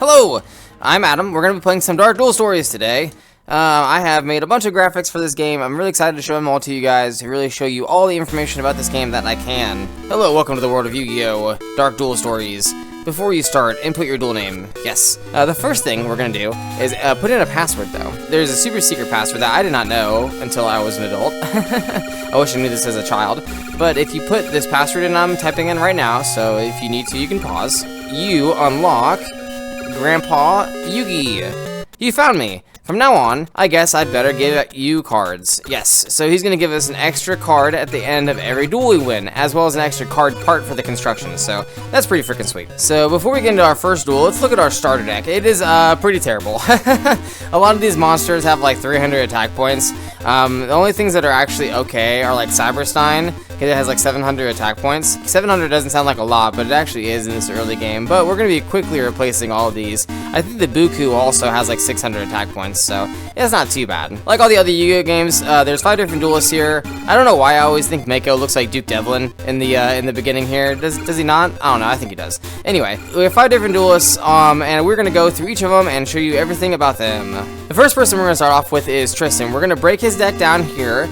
Hello, I'm Adam. We're going to be playing some Dark Duel Stories today. I have made a bunch of graphics for this game. I'm really excited to show them all to you guys, to really show you all the information about this game that I can. Hello, welcome to the world of Yu-Gi-Oh! Dark Duel Stories. Before you start, input your duel name. Yes. The first thing we're going to do is put in a password, though. There's a super secret password that I did not know until I was an adult. I wish I knew this as a child. But if you put this password in, I'm typing in right now, so if you need to, you can pause. You unlock Grandpa Yugi. You found me. From now on, I guess I'd better give you cards. Yes, so he's gonna give us an extra card at the end of every duel we win, as well as an extra card part for the construction, so that's pretty freaking sweet. So before we get into our first duel, let's look at our starter deck. It is pretty terrible. A lot of these monsters have like 300 attack points. The only things that are actually okay are like Cyberstein, because it has like 700 attack points. 700 doesn't sound like a lot, but it actually is in this early game, but we're gonna be quickly replacing all of these. I think the Buku also has like 600 attack points, so it's not too bad. Like all the other Yu-Gi-Oh games, there's 5 different duelists here. I don't know why I always think Mako looks like Duke Devlin in the beginning here. Does he not? I don't know. I think he does. Anyway, we have 5 different duelists, and we're gonna go through each of them and show you everything about them. The first person we're gonna start off with is Tristan. We're gonna break his deck down here.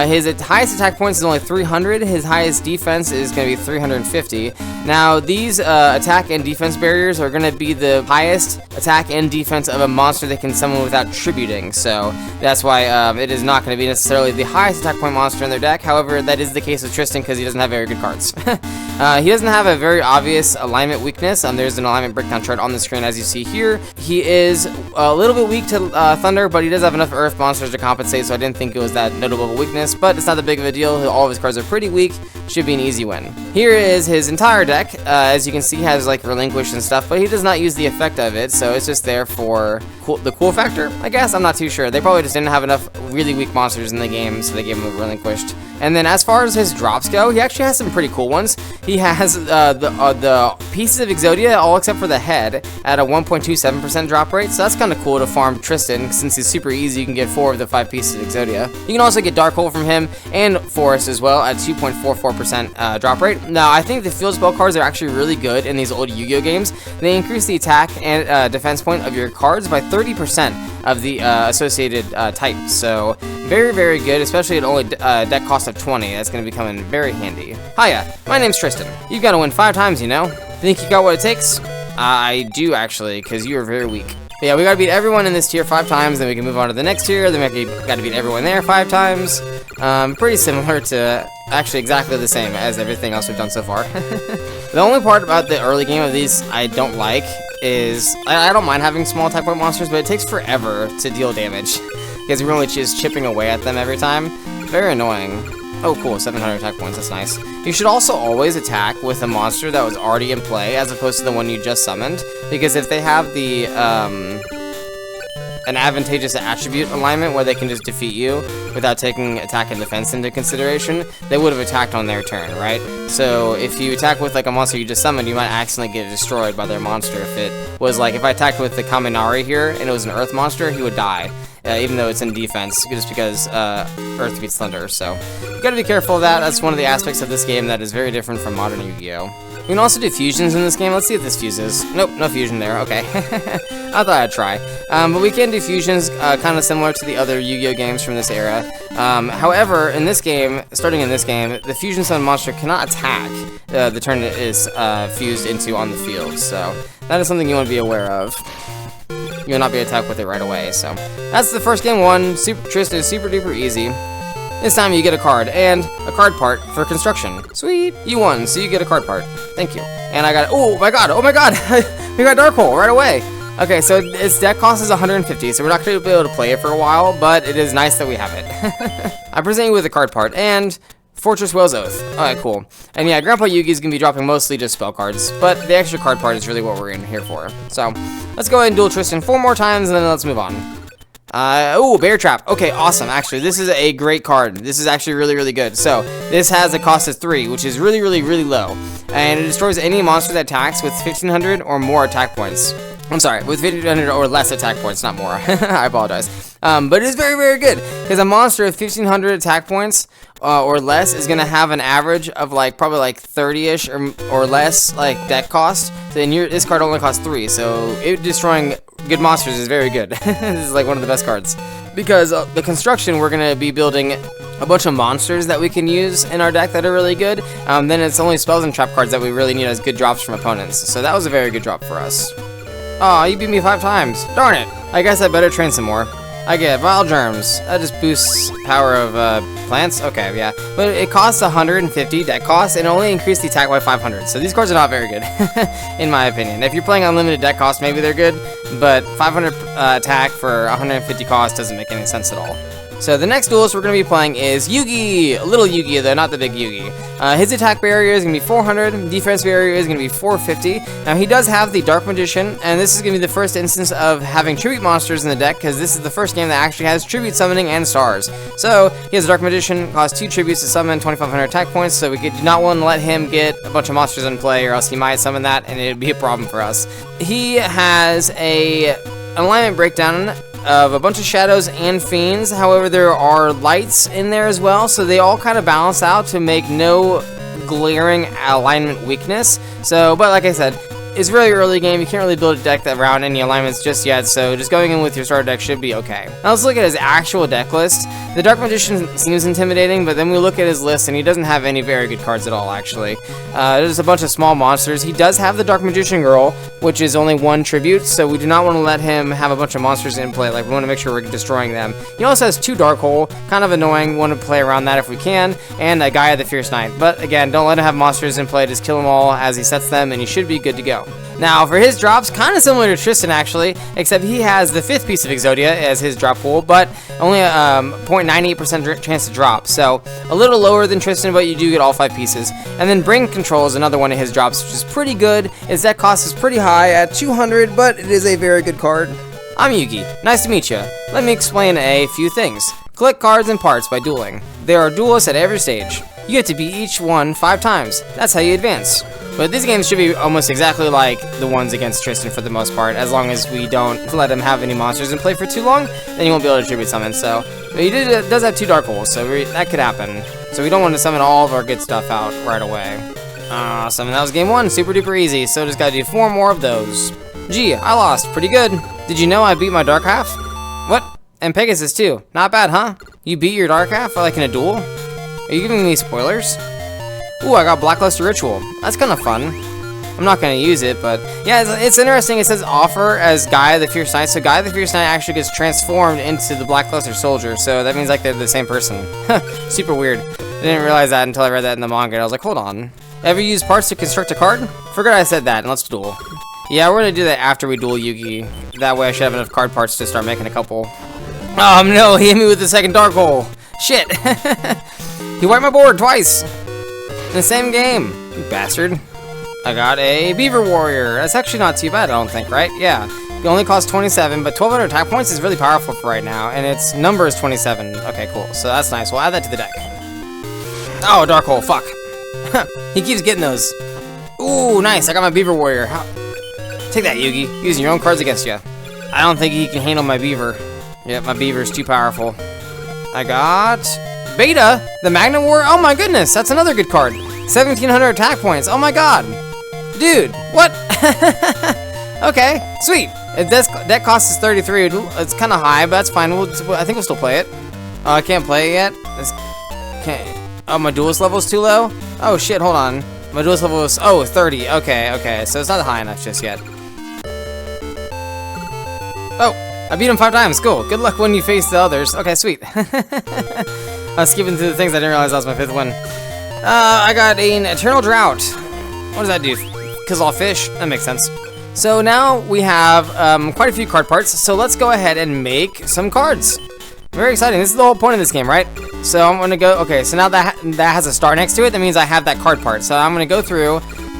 His highest attack points is only 300. His highest defense is going to be 350. Now, these attack and defense barriers are going to be the highest attack and defense of a monster that can summon without tributing. So that's why it is not going to be necessarily the highest attack point monster in their deck. However, that is the case with Tristan because he doesn't have very good cards. He doesn't have a very obvious alignment weakness. There's an alignment breakdown chart on the screen as you see here. He is a little bit weak to Thunder, but he does have enough Earth monsters to compensate, so I didn't think it was that notable of a weakness, but it's not that big of a deal. All of his cards are pretty weak. Should be an easy win. Here is his entire deck. As you can see, he has like Relinquish and stuff, but he does not use the effect of it, so it's just there for the cool factor, I guess. I'm not too sure. They probably just didn't have enough really weak monsters in the game, so they gave him a Relinquished. And then as far as his drops go, he actually has some pretty cool ones. He has the pieces of Exodia, all except for the head, at a 1.27% drop rate, so that's kind of cool to farm Tristan. Since he's super easy, you can get 4 of the 5 pieces of Exodia. You can also get Dark Hole from him, and Forest as well, at 2.44% drop rate. Now, I think the field spell cards are actually really good in these old Yu-Gi-Oh games. They increase the attack and defense point of your cards by 30% of the associated type, so very, very good, especially at only deck cost of 20. That's going to be coming very handy. Hiya, my name's Tristan. You've got to win 5 times, you know? Think you got what it takes? I do, actually, because you are very weak. But yeah, we gotta beat everyone in this tier 5 times, then we can move on to the next tier, then we gotta beat everyone there 5 times. Pretty similar to, actually exactly the same as everything else we've done so far. The only part about the early game of these I don't like is, I don't mind having small attack point monsters, but it takes forever to deal damage, because we're only just chipping away at them every time. Very annoying. Oh cool, 700 attack points, that's nice. You should also always attack with a monster that was already in play as opposed to the one you just summoned, because if they have the an advantageous attribute alignment where they can just defeat you without taking attack and defense into consideration, they would have attacked on their turn, right? So if you attack with like a monster you just summoned, you might accidentally get destroyed by their monster. If it was like, if I attacked with the Kaminari here and it was an Earth monster, he would die. Even though it's in defense, just because Earth beats Thunder, so you gotta be careful of that. That's one of the aspects of this game that is very different from modern Yu-Gi-Oh! We can also do fusions in this game. Let's see if this fuses. Nope, no fusion there, okay. I thought I'd try. But we can do fusions kind of similar to the other Yu-Gi-Oh! Games from this era. However, in this game, starting in this game, the fusion summon monster cannot attack the turn it is fused into on the field, so that is something you want to be aware of. You will not be attacked with it right away, so that's the first game won. Tristan is super duper easy. This time you get a card and a card part for construction. Sweet, you won, so you get a card part. Thank you. And I got, oh my god, we got Dark Hole right away. Okay, so its deck cost is 150, so we're not going to be able to play it for a while, but it is nice that we have it. I present you with a card part and Fortress Whale's Oath. Alright, cool. And yeah, Grandpa Yugi is going to be dropping mostly just spell cards, but the extra card part is really what we're in here for. So, let's go ahead and duel Tristan 4 more times, and then let's move on. Oh, Bear Trap. Okay, awesome. Actually, this is a great card. This is actually really, really good. So, this has a cost of 3, which is really, really, really low. And it destroys any monster that attacks with 1,500 or more attack points. I'm sorry, with 1,500 or less attack points, not more. I apologize. But it is very, very good, because a monster with 1,500 attack points or less is going to have an average of like probably like 30-ish or less like deck cost. Then this card only costs 3, so destroying good monsters is very good. This is like one of the best cards. Because the construction, we're going to be building a bunch of monsters that we can use in our deck that are really good. Then it's only spells and trap cards that we really need as good drops from opponents. So that was a very good drop for us. Aw, you beat me 5 times. Darn it. I guess I better train some more. I get Vile Germs. That just boosts power of plants. Okay, yeah. But it costs 150 deck cost and only increased the attack by 500. So these cards are not very good, in my opinion. If you're playing unlimited deck cost, maybe they're good. But 500 attack for 150 cost doesn't make any sense at all. So the next duelist we're going to be playing is Yugi. Little Yugi, though, not the big Yugi. His attack barrier is going to be 400. Defense barrier is going to be 450. Now, he does have the Dark Magician, and this is going to be the first instance of having tribute monsters in the deck, because this is the first game that actually has tribute summoning and stars. So, he has a Dark Magician, costs 2 tributes to summon, 2,500 attack points, so we do not want to let him get a bunch of monsters in play, or else he might summon that, and it would be a problem for us. He has an alignment breakdown of a bunch of shadows and fiends. However, there are lights in there as well, so they all kind of balance out to make no glaring alignment weakness. So, but like I said, it's really early game. You can't really build a deck around any alignments just yet, so just going in with your starter deck should be okay. Now let's look at his actual deck list. The Dark Magician seems intimidating, but then we look at his list and he doesn't have any very good cards at all, actually. There's a bunch of small monsters. He does have the Dark Magician Girl, which is only 1 tribute, so we do not want to let him have a bunch of monsters in play. Like, we want to make sure we're destroying them. He also has 2 Dark Hole, kind of annoying. Want to play around that if we can, and a Gaia the Fierce Knight. But again, don't let him have monsters in play. Just kill them all as he sets them, and he should be good to go. Now, for his drops, kind of similar to Tristan, actually, except he has the 5th piece of Exodia as his drop pool, but only a 0.98% chance to drop, so a little lower than Tristan, but you do get all 5 pieces. And then Bring Control is another one of his drops, which is pretty good. His deck cost is pretty high at 200, but it is a very good card. I'm Yugi. Nice to meet you. Let me explain a few things. Collect cards and parts by dueling. There are duelists at every stage. You have to beat each one 5 times. That's how you advance. But these games should be almost exactly like the ones against Tristan for the most part, as long as we don't let him have any monsters in play for too long, then he won't be able to tribute summon. So, but he does have 2 Dark Holes, so that could happen. So we don't want to summon all of our good stuff out right away. Awesome, that was game 1, super duper easy, so just gotta do 4 more of those. Gee, I lost, pretty good. Did you know I beat my Dark Half? What? And Pegasus too, not bad, huh? You beat your Dark Half, like in a duel? Are you giving me spoilers? Ooh, I got Blackluster Ritual. That's kind of fun. I'm not going to use it, but yeah, it's interesting. It says offer as Gaia the Fierce Knight, so Gaia the Fierce Knight actually gets transformed into the Blackluster Soldier, so that means like they're the same person. Super weird. I didn't realize that until I read that in the manga, and I was like, hold on. Ever use parts to construct a card? Forgot I said that, and let's duel. Yeah, we're going to do that after we duel Yugi. That way I should have enough card parts to start making a couple. Oh no, he hit me with the second Dark Hole. Shit. He wiped my board twice. In the same game, you bastard. I got a Beaver Warrior. That's actually not too bad, I don't think, right? Yeah. It only costs 27, but 1,200 attack points is really powerful for right now, and its number is 27. Okay, cool. So that's nice. We'll add that to the deck. Oh, Dark Hole. Fuck. He keeps getting those. Ooh, nice. I got my Beaver Warrior. Take that, Yugi. Using your own cards against you. I don't think he can handle my Beaver. Yep, my Beaver's too powerful. I got Beta, the Magna Warrior. Oh my goodness, that's another good card. 1,700 attack points. Oh my god. Dude, what? Okay, sweet. That cost is 33. It's kind of high, but that's fine. I think we'll still play it. Oh, I can't play it yet? Oh, my duelist level's too low? Oh shit, hold on. My duelist level is, 30. Okay, so it's not high enough just yet. Oh, I beat him 5 times. Cool. Good luck when you face the others. Okay, sweet. I was skipping through the things. I didn't realize that was my 5th one. I got an Eternal Drought. What does that do? Kills all fish. That makes sense. So now we have quite a few card parts. So let's go ahead and make some cards. Very exciting. This is the whole point of this game, right? So I'm gonna go. Okay, so now that has a star next to it. That means I have that card part. So I'm gonna go through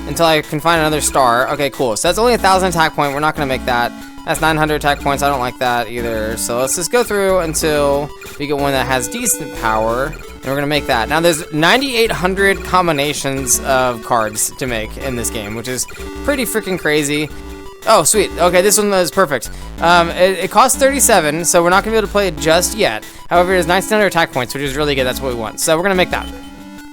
until I can find another star. Okay, cool. So that's only 1,000 attack point. We're not gonna make that. That's 900 attack points. I don't like that either. So let's just go through until we get one that has decent power. And we're going to make that. Now there's 9,800 combinations of cards to make in this game, which is pretty freaking crazy. Oh, sweet. Okay, this one is perfect. It costs 37, so we're not going to be able to play it just yet. However, it has 1900 attack points, which is really good. That's what we want. So we're going to make that.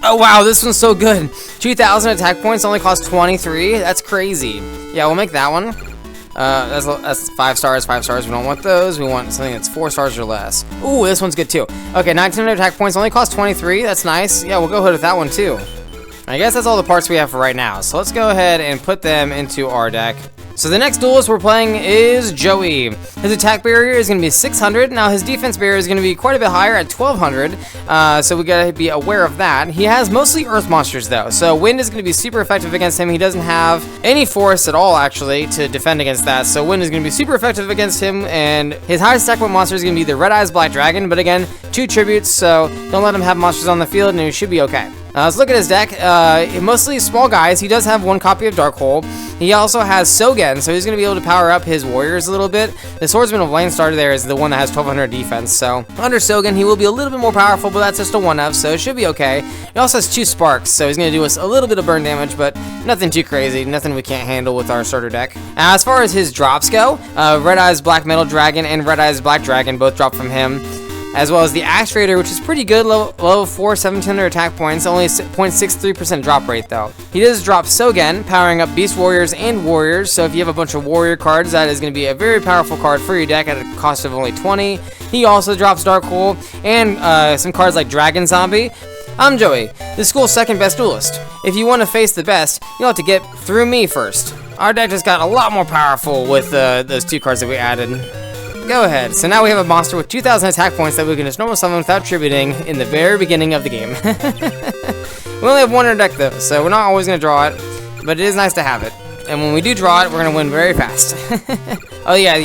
Oh, wow, this one's so good. 2000 attack points only cost 23. That's crazy. Yeah, we'll make that one. That's 5 stars, 5 stars. We don't want those. We want something that's 4 stars or less. Ooh, this one's good too. Okay, 1900 attack points only cost 23. That's nice. Yeah, we'll go ahead with that one too. I guess that's all the parts we have for right now. So let's go ahead and put them into our deck. So the next duelist we're playing is Joey. His attack barrier is going to be 600. Now his defense barrier is going to be quite a bit higher at 1200. So we got to be aware of that. He has mostly earth monsters though. So wind is going to be super effective against him. He doesn't have any forest at all actually to defend against that. So wind is going to be super effective against him. And his highest attack point monster is going to be the Red Eyes Black Dragon. But again, 2 tributes. So don't let him have monsters on the field and he should be okay. Let's look at his deck. Mostly small guys. He does have 1 copy of Dark Hole. He also has Sogen, so he's going to be able to power up his warriors a little bit. The Swordsman of Landstar there is the one that has 1200 defense, so under Sogen he will be a little bit more powerful, but that's just a 1-up, so it should be okay. He also has 2 Sparks, so he's going to do us a little bit of burn damage, but nothing too crazy, nothing we can't handle with our starter deck. As far as his drops go, Red Eyes Black Metal Dragon and Red Eyes Black Dragon both drop from him. As well as the Axe Raider, which is pretty good, level 4, 1700 attack points, only 0.63% drop rate though. He does drop Sogen, powering up Beast Warriors and Warriors, so if you have a bunch of Warrior cards, that is going to be a very powerful card for your deck at a cost of only 20. He also drops Dark Hole, and some cards like Dragon Zombie. I'm Joey, the school's second best duelist. If you want to face the best, you'll have to get through me first. Our deck just got a lot more powerful with those 2 cards that we added. Go ahead. So now we have a monster with 2000 attack points that we can just normal summon without tributing in the very beginning of the game. We only have 1 in our deck though, so we're not always going to draw it, but it is nice to have it. And when we do draw it, we're going to win very fast. Oh yeah, the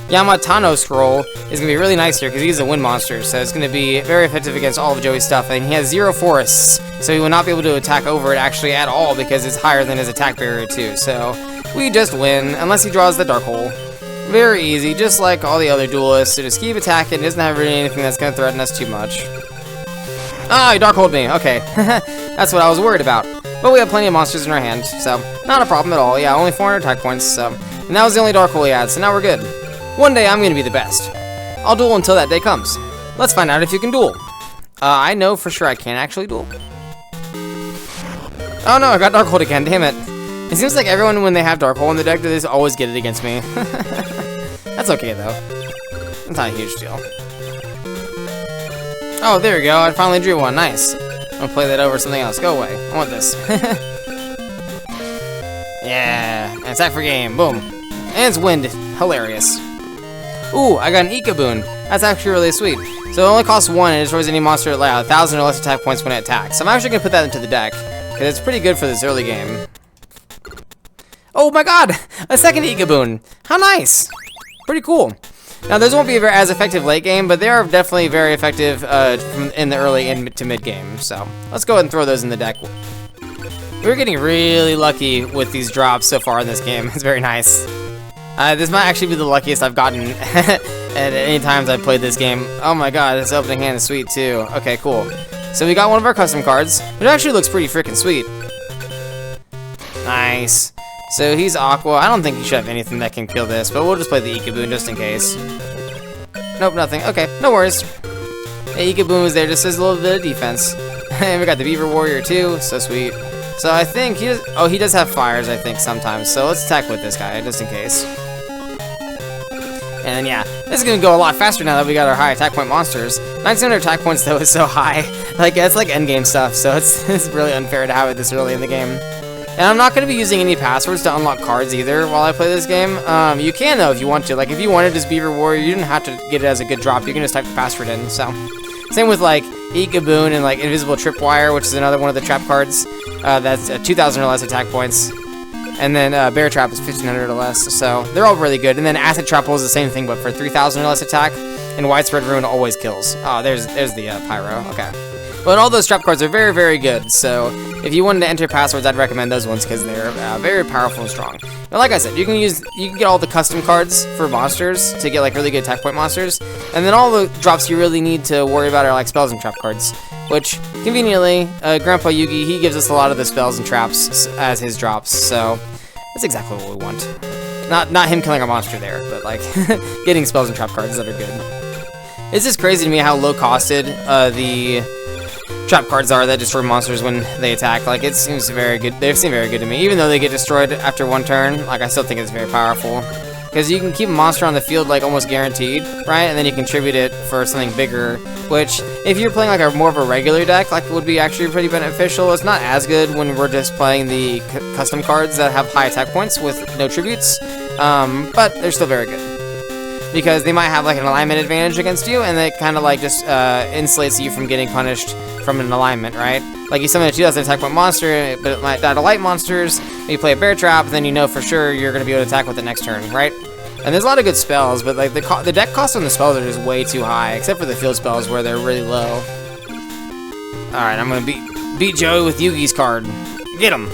Yamatano scroll is going to be really nice here because he's a wind monster, so it's going to be very effective against all of Joey's stuff, and he has 0 forests, so he will not be able to attack over it actually at all because it's higher than his attack barrier too, so we just win, unless he draws the Dark Hole. Very easy, just like all the other duelists, so just keep attacking, doesn't have really anything that's going to threaten us too much. Ah, he Dark Holed me, okay. That's what I was worried about. But we have plenty of monsters in our hand, so not a problem at all. Yeah, only 400 attack points, so. And that was the only Dark Hole he had, so now we're good. One day I'm going to be the best. I'll duel until that day comes. Let's find out if you can duel. I know for sure I can actually duel. Oh no, I got Dark Hole again, damn it. It seems like everyone, when they have Dark Hole in the deck, they just always get it against me. That's okay, though. It's not a huge deal. Oh, there we go. I finally drew one. Nice. I'm gonna play that over something else. Go away. I want this. Yeah. And attack for game. Boom. And it's wind. Hilarious. Ooh, I got an Ikaboon. That's actually really sweet. So it only costs 1 and it destroys any monster at 1,000 or less attack points when it attacks. So I'm actually gonna put that into the deck because it's pretty good for this early game. Oh my god! A second Ikaboon! How nice! Pretty cool. Now, those won't be as effective late game, but they are definitely very effective in the early to mid game. So, let's go ahead and throw those in the deck. We're getting really lucky with these drops so far in this game. It's very nice. This might actually be the luckiest I've gotten at any times I've played this game. Oh my god, this opening hand is sweet too. Okay, cool. So we got one of our custom cards, which actually looks pretty freaking sweet. Nice. So he's Aqua. I don't think he should have anything that can kill this, but we'll just play the Ikaboon just in case. Nope, nothing. Okay, no worries. The Ikaboon was there just as a little bit of defense. And we got the Beaver Warrior too, so sweet. So I think he does, oh, he does have fires, I think, sometimes. So let's attack with this guy, just in case. And then, yeah, this is going to go a lot faster now that we got our high attack point monsters. 1900 attack points, though, is so high. Like, it's like endgame stuff, so it's really unfair to have it this early in the game. And I'm not going to be using any passwords to unlock cards either while I play this game. You can, though, if you want to. Like, if you wanted this Beaver Warrior, you didn't have to get it as a good drop. You can just type the password in, so. Same with, like, Ikaboon and, like, Invisible Tripwire, which is another one of the trap cards. That's 2,000 or less attack points. And then Bear Trap is 1,500 or less, so they're all really good. And then Acid Trap is the same thing, but for 3,000 or less attack. And Widespread Ruin always kills. Oh, there's the Pyro, okay. But all those trap cards are very, very good, so if you wanted to enter passwords, I'd recommend those ones because they're very powerful and strong. Now, like I said, you can get all the custom cards for monsters to get like really good attack point monsters, and then all the drops you really need to worry about are like spells and trap cards, which conveniently, Grandpa Yugi, he gives us a lot of the spells and traps as his drops. So That's exactly what we want. Not him killing our monster there, but like getting spells and trap cards that are good. It's just crazy to me how low costed the trap cards are that destroy monsters when they attack. Like, it seems very good. They seem very good to me. Even though they get destroyed after one turn, like, I still think it's very powerful. Because you can keep a monster on the field, like, almost guaranteed, right? And then you contribute it for something bigger, which, if you're playing, like, a more of a regular deck, like, would be actually pretty beneficial. It's not as good when we're just playing the custom cards that have high attack points with no tributes, but they're still very good. Because they might have, like, an alignment advantage against you, and it kind of, like, just insulates you from getting punished from an alignment, right? Like, you summon a 2000 attack point monster, but it might die to light monsters, and you play a bear trap, then you know for sure you're going to be able to attack with it next turn, right? And there's a lot of good spells, but like the deck costs on the spells are just way too high, except for the field spells where they're really low. Alright, I'm going to beat Joey with Yugi's card. Get him!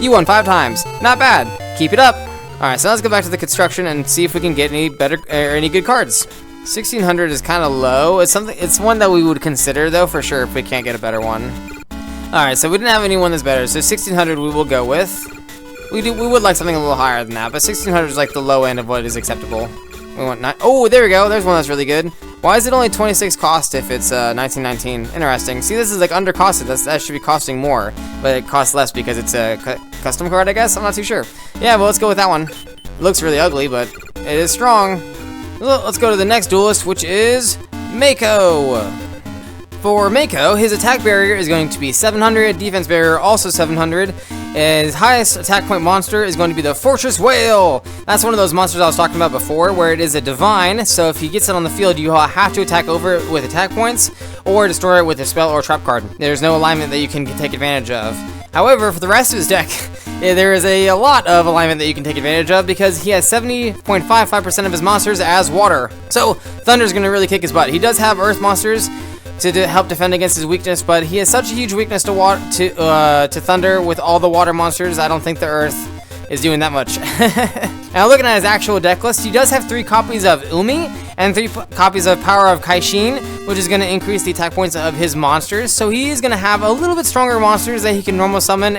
You won 5 times. Not bad. Keep it up. Alright, so let's go back to the construction and see if we can get any better or any good cards. 1600 is kind of low. It's one that we would consider though for sure if we can't get a better one. Alright, so we didn't have anyone that's better, so 1600 we will go with. We would like something a little higher than that, but 1600 is like the low end of what is acceptable. We want 9. Oh, there we go. There's one that's really good. Why is it only 26 cost if it's 1919? Interesting. See, this is like under costed. That should be costing more, but it costs less because it's a custom card, I guess. I'm not too sure. Yeah, well, let's go with that one. It looks really ugly, but it is strong. Let's go to the next duelist, which is Mako. For Mako, his attack barrier is going to be 700, defense barrier also 700, and his highest attack point monster is going to be the Fortress Whale. That's one of those monsters I was talking about before, where it is a divine, so if he gets it on the field, you have to attack over it with attack points, or destroy it with a spell or trap card. There's no alignment that you can take advantage of. However, for the rest of his deck, there is a lot of alignment that you can take advantage of, because he has 70.55% of his monsters as water. So, Thunder's going to really kick his butt. He does have earth monsters to help defend against his weakness, but he has such a huge weakness to Thunder with all the water monsters. I don't think the Earth is doing that much. Now, looking at his actual deck list, he does have 3 copies of Umi and 3 copies of Power of Kaishin, which is going to increase the attack points of his monsters. So he is going to have a little bit stronger monsters that he can normally summon,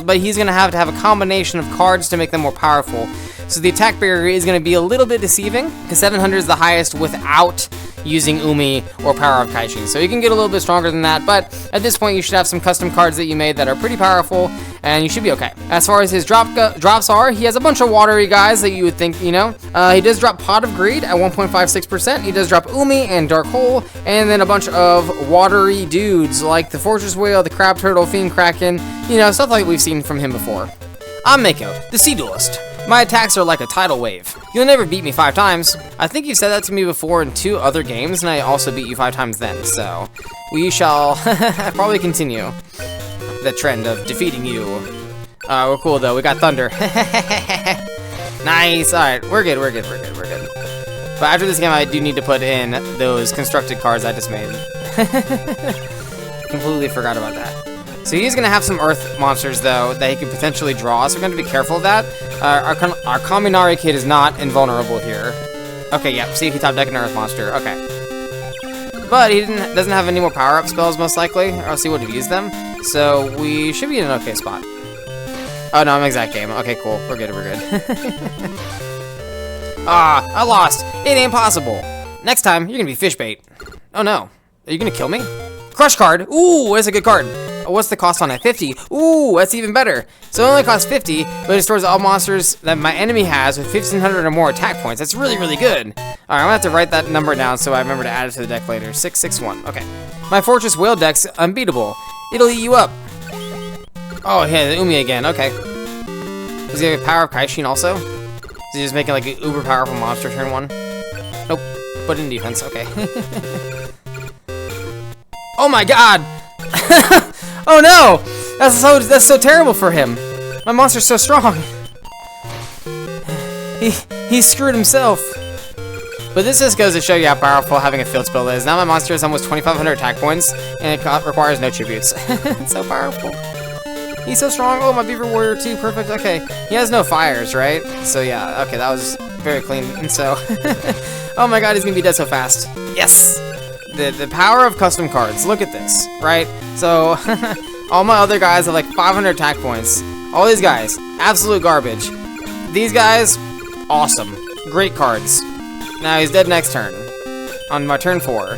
but he's going to have a combination of cards to make them more powerful. So the attack barrier is going to be a little bit deceiving, because 700 is the highest without using Umi or Power of Kaishin. So you can get a little bit stronger than that, but at this point you should have some custom cards that you made that are pretty powerful, and you should be okay. As far as his drops are, he has a bunch of watery guys that you would think, you know. He does drop Pot of Greed at 1.56%. He does drop Umi and Dark Hole, and then a bunch of watery dudes like the Fortress Whale, the Crab Turtle, Fiend Kraken, you know, stuff like we've seen from him before. I'm Mako, the Sea Duelist. My attacks are like a tidal wave. You'll never beat me 5 times. I think you've said that to me before in 2 other games, and I also beat you 5 times then, so we shall probably continue the trend of defeating you. We're cool though, we got Thunder. Nice, alright, we're good. But after this game, I do need to put in those constructed cards I just made. Completely forgot about that. So he's going to have some earth monsters, though, that he could potentially draw, so we're going to be careful of that. Our Kaminari kid is not invulnerable here. Okay, yeah, see if he top deck an earth monster. Okay. But he doesn't have any more power-up spells, most likely, or else he would have used them. So we should be in an okay spot. Oh, no, I'm exact game. Okay, cool. We're good. Ah, I lost. It ain't possible. Next time, you're going to be fish bait. Oh, no. Are you going to kill me? Crush card. Ooh, that's a good card. What's the cost on it? 50. Ooh, that's even better. So it only costs 50, but it restores all monsters that my enemy has with 1500 or more attack points. That's really, really good. Alright, I'm gonna have to write that number down so I remember to add it to the deck later. 661. Okay. My Fortress Whale deck's unbeatable. It'll eat you up. Oh, yeah, the Umi again. Okay. Does he have a Power of Kaishin also? Is he just making like an uber powerful monster turn 1? Nope. Put in defense. Okay. Oh my god! Oh no! That's so terrible for him. My monster's so strong. He screwed himself. But this just goes to show you how powerful having a field spell is. Now my monster has almost 2,500 attack points, and it requires no tributes. It's so powerful. He's so strong. Oh, my Beaver Warrior too. Perfect. Okay. He has no fires, right? So yeah. Okay, that was very clean. And so, oh my god, he's gonna be dead so fast. Yes. The power of custom cards. Look at this, right? So, all my other guys have like 500 attack points. All these guys, absolute garbage. These guys, awesome. Great cards. Now he's dead next turn. On my turn 4.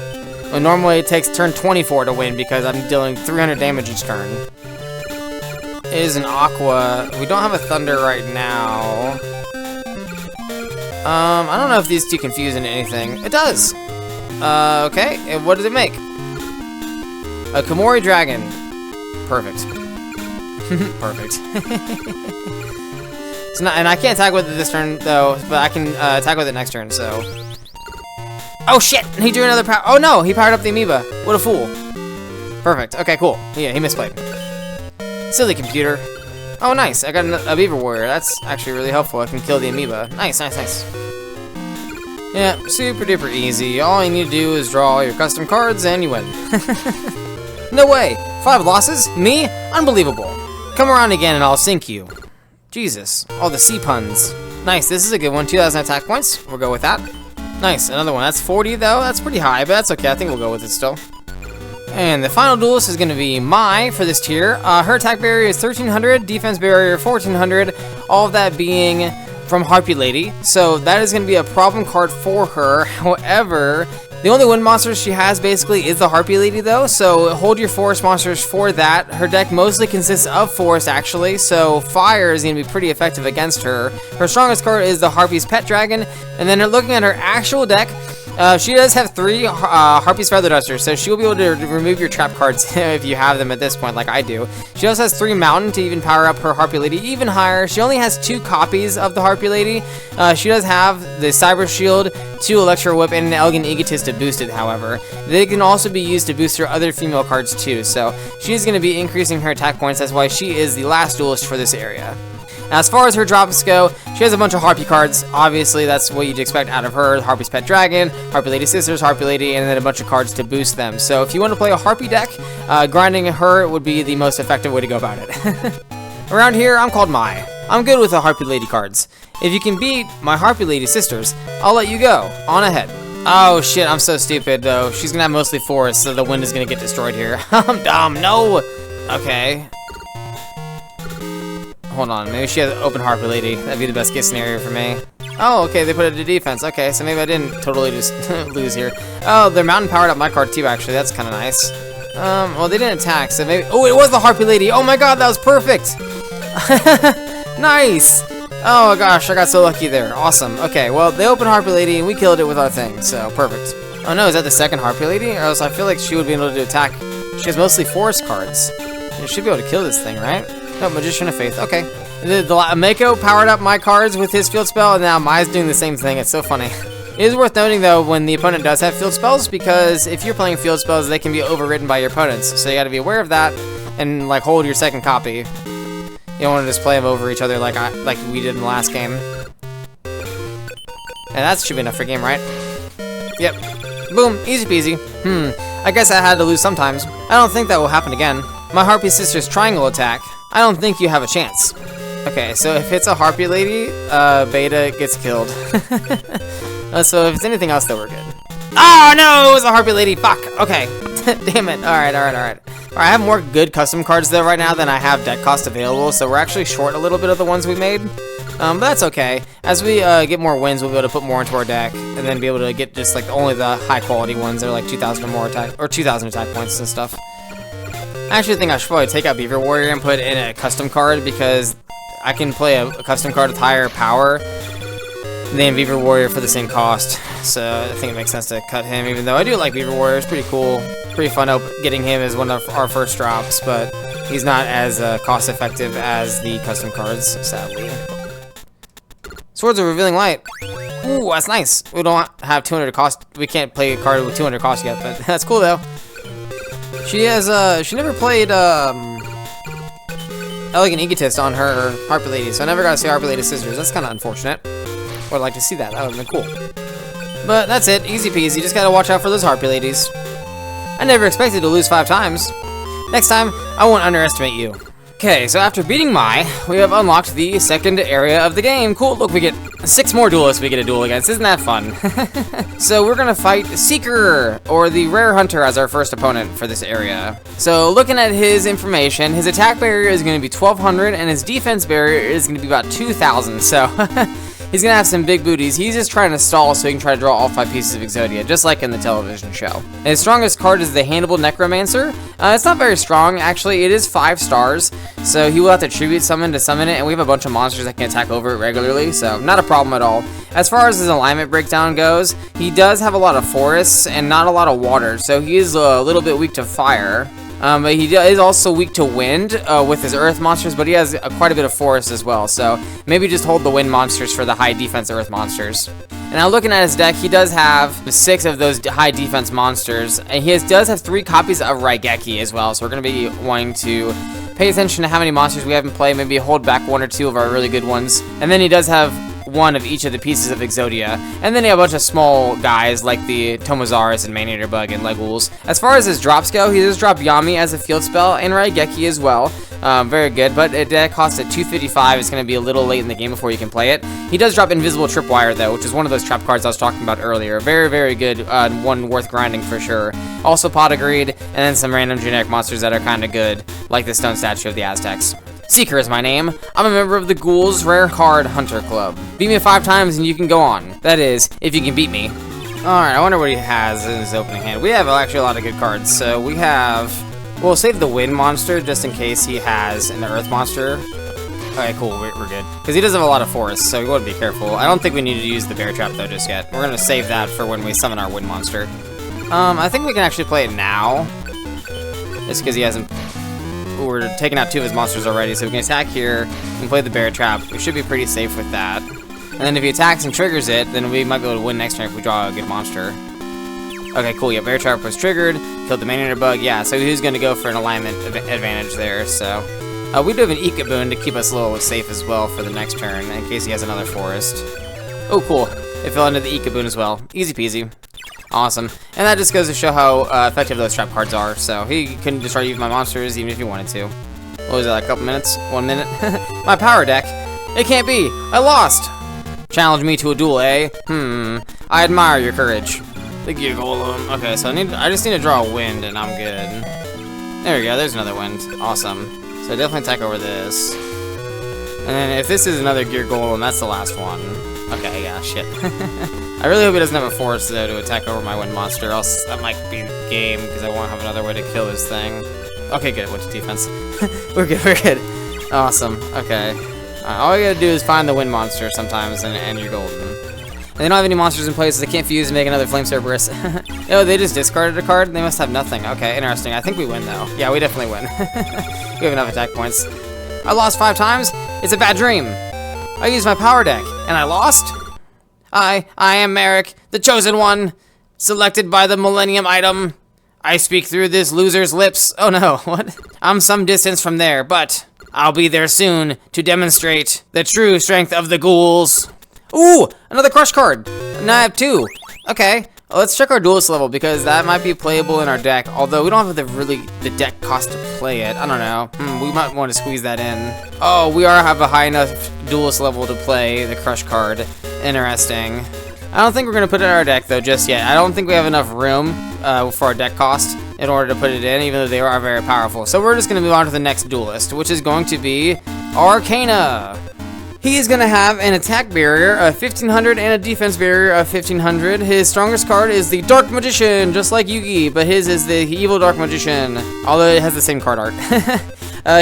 When normally it takes turn 24 to win because I'm dealing 300 damage each turn. It is an Aqua. We don't have a Thunder right now. I don't know if these two confuse into anything. It does! Okay. And what does it make? A Komori Dragon. Perfect. Perfect. So not, and I can't attack with it this turn, though, but I can attack with it next turn, so... Oh, shit! He drew another power... Oh, no! He powered up the amoeba. What a fool. Perfect. Okay, cool. Yeah, he misplayed. Silly computer. Oh, nice. I got a Beaver Warrior. That's actually really helpful. I can kill the amoeba. Nice, nice, nice. Yeah, super duper easy. All you need to do is draw your custom cards and you win. No way! 5 losses? Me? Unbelievable. Come around again and I'll sink you. Jesus. All the C puns. Nice, this is a good one. 2,000 attack points. We'll go with that. Nice, another one. That's 40 though. That's pretty high, but that's okay. I think we'll go with it still. And the final duelist is going to be Mai for this tier. Her attack barrier is 1,300, defense barrier 1,400, all of that being from Harpy Lady. So that is going to be a problem card for her. However, the only wind monsters she has basically is the Harpy Lady though, so hold your forest monsters for that. Her deck mostly consists of forest actually, so fire is going to be pretty effective against her. Her strongest card is the Harpy's Pet Dragon, and then looking at her actual deck, she does have 3 Harpy's Feather Dusters, so she will be able to remove your trap cards if you have them at this point, like I do. She also has 3 Mountain to even power up her Harpy Lady even higher. She only has 2 copies of the Harpy Lady. She does have the Cyber Shield, 2 Electro Whip, and an Elegant Egotist to boost it, however. They can also be used to boost her other female cards too, so she's going to be increasing her attack points. That's why she is the last duelist for this area. Now, as far as her drops go, she has a bunch of Harpy cards. Obviously, that's what you'd expect out of her. Harpy's Pet Dragon, Harpy Lady Sisters, Harpy Lady, and then a bunch of cards to boost them. So if you want to play a Harpy deck, grinding her would be the most effective way to go about it. Around here, I'm called Mai. I'm good with the Harpy Lady cards. If you can beat my Harpy Lady Sisters, I'll let you go. On ahead. Oh shit, I'm so stupid though. She's gonna have mostly forest, so the wind is gonna get destroyed here. I'm dumb, no! Okay. Hold on, maybe she has open Harpy Lady. That'd be the best case scenario for me. Oh, okay, they put it to defense. Okay, so maybe I didn't totally just lose here. Oh, their mountain powered up my card too, actually. That's kind of nice. Well, they didn't attack, so maybe... Oh, it was the Harpy Lady! Oh my god, that was perfect! Nice! Oh gosh, I got so lucky there. Awesome. Okay, well, they opened Harpy Lady, and we killed it with our thing, so perfect. Oh no, is that the second Harpy Lady? Or else I feel like she would be able to attack. She has mostly forest cards. You should be able to kill this thing, right? No, Magician of Faith. Okay. The Mako powered up my cards with his field spell, and now Mai's doing the same thing. It's so funny. It is worth noting, though, when the opponent does have field spells, because if you're playing field spells, they can be overridden by your opponents. So you gotta be aware of that, and, like, hold your second copy. You don't want to just play them over each other like we did in the last game. And that should be enough for game, right? Yep. Boom. Easy peasy. I guess I had to lose sometimes. I don't think that will happen again. My Harpy Sister's triangle attack. I don't think you have a chance. Okay, so if it's a Harpy Lady, Beta gets killed. So if it's anything else, though, we're good. Oh, no! It was a Harpy Lady! Fuck! Okay. Damn it. Alright. Alright, I have more good custom cards, though, right now than I have deck cost available, so we're actually short a little bit of the ones we made. But that's okay. As we get more wins, we'll be able to put more into our deck, and then be able to get just, like, only the high-quality ones that are, like, 2,000 or more attack, or 2,000 attack points and stuff. I actually think I should probably take out Beaver Warrior and put in a custom card, because I can play a custom card with higher power than Beaver Warrior for the same cost. So I think it makes sense to cut him, even though I do like Beaver Warrior. It's pretty cool. Pretty fun getting him as one of our first drops, but he's not as cost effective as the custom cards, sadly. Swords of Revealing Light. Ooh, that's nice. We don't have 200 cost. We can't play a card with 200 cost yet, but that's cool though. She has she never played Elegant Egotist on her Harpy Lady, so I never got to see Harpy Lady Sisters. That's kind of unfortunate. Would like to see that. That would have been cool. But that's it. Easy peasy. Just gotta watch out for those Harpy Ladies. I never expected to lose 5 times. Next time, I won't underestimate you. Okay, so after beating Mai, we have unlocked the second area of the game. Cool, look, we get 6 more duelists we get a duel against. Isn't that fun? So we're gonna fight Seeker, or the Rare Hunter, as our first opponent for this area. So looking at his information, his attack barrier is gonna be 1200, and his defense barrier is gonna be about 2000, so he's gonna have some big booties. He's just trying to stall so he can try to draw all 5 pieces of Exodia, just like in the television show. And his strongest card is the Hannibal Necromancer. It's not very strong, actually. It is 5 stars, so he will have to tribute summon to summon it, and we have a bunch of monsters that can attack over it regularly, so not a problem at all. As far as his alignment breakdown goes, he does have a lot of forests and not a lot of water, so he is a little bit weak to fire. But he is also weak to wind with his earth monsters, but he has quite a bit of forest as well, so maybe just hold the wind monsters for the high defense earth monsters. And now looking at his deck, he does have 6 of those high defense monsters, and he does have 3 copies of Raigeki as well, so we're going to be wanting to pay attention to how many monsters we have in play, maybe hold back 1 or 2 of our really good ones. And then he does have 1 of each of the pieces of Exodia, and then he have a bunch of small guys like the Tomozaurus and Maniator Bug and Legools. As far as his drops go, he does drop Yami as a field spell and Raigeki as well. Very good, but it costs at 255. It's going to be a little late in the game before you can play it. He does drop Invisible Tripwire though, which is one of those trap cards I was talking about earlier. Very, very good, one worth grinding for sure. Also Pot of Greed, and then some random generic monsters that are kind of good, like the Stone Statue of the Aztecs. Seeker is my name. I'm a member of the Ghoul's Rare Card Hunter Club. Beat me 5 times and you can go on. That is, if you can beat me. Alright, I wonder what he has in his opening hand. We have actually a lot of good cards. So we have... We'll save the Wind monster just in case he has an Earth monster. Okay, cool, we're good. Because he does have a lot of forests, so we want to be careful. I don't think we need to use the Bear Trap though just yet. We're going to save that for when we summon our Wind monster. I think we can actually play it now. Just because he hasn't... We're taking out 2 of his monsters already, so we can attack here and play the Bear Trap. We should be pretty safe with that. And then if he attacks and triggers it, then we might be able to win next turn if we draw a good monster. Okay, cool. Yeah, Bear Trap was triggered, killed the Maniator Bug. Yeah, so he was going to go for an alignment advantage there. So we do have an Ikaboon to keep us a little safe as well for the next turn in case he has another forest. Oh, cool. It fell into the Ikaboon as well. Easy peasy. Awesome. And that just goes to show how effective those trap cards are. So he couldn't destroy even my monsters even if he wanted to. What was it, like a couple minutes? 1 minute? My power deck. It can't be. I lost. Challenge me to a duel, eh? I admire your courage. The Golem. Okay, so I just need to draw a wind and I'm good. There we go. There's another wind. Awesome. So definitely attack over this. And then if this is another Gear Golem, that's the last one. Okay, yeah, shit. I really hope he doesn't have a forest, though, to attack over my wind monster, else that might be the game, because I won't have another way to kill this thing. Okay, good, went to defense. We're good. Awesome, okay. All you gotta do is find the wind monster sometimes, and you're golden. And they don't have any monsters in place, so they can't fuse and make another Flame Cerberus. Oh, they just discarded a card? They must have nothing. Okay, interesting. I think we win, though. Yeah, we definitely win. We have enough attack points. I lost 5 times? It's a bad dream. I used my power deck, and I lost? I am Marik, the chosen one, selected by the Millennium Item. I speak through this loser's lips. Oh no, what? I'm some distance from there, but I'll be there soon to demonstrate the true strength of the ghouls. Ooh, another crush card. Now I have 2. Okay, well, let's check our duelist level because that might be playable in our deck. Although we don't have the deck cost to play it. I don't know. We might want to squeeze that in. Oh, we have a high enough duelist level to play the crush card. Interesting. I don't think we're gonna put it in our deck though just yet. I don't think we have enough room for our deck cost in order to put it in, even though they are very powerful. So we're just gonna move on to the next duelist, which is going to be Arcana. He is going to have an attack barrier of 1500 and a defense barrier of 1500. His strongest card is the Dark Magician, just like Yugi, but his is the Evil Dark Magician, although it has the same card art.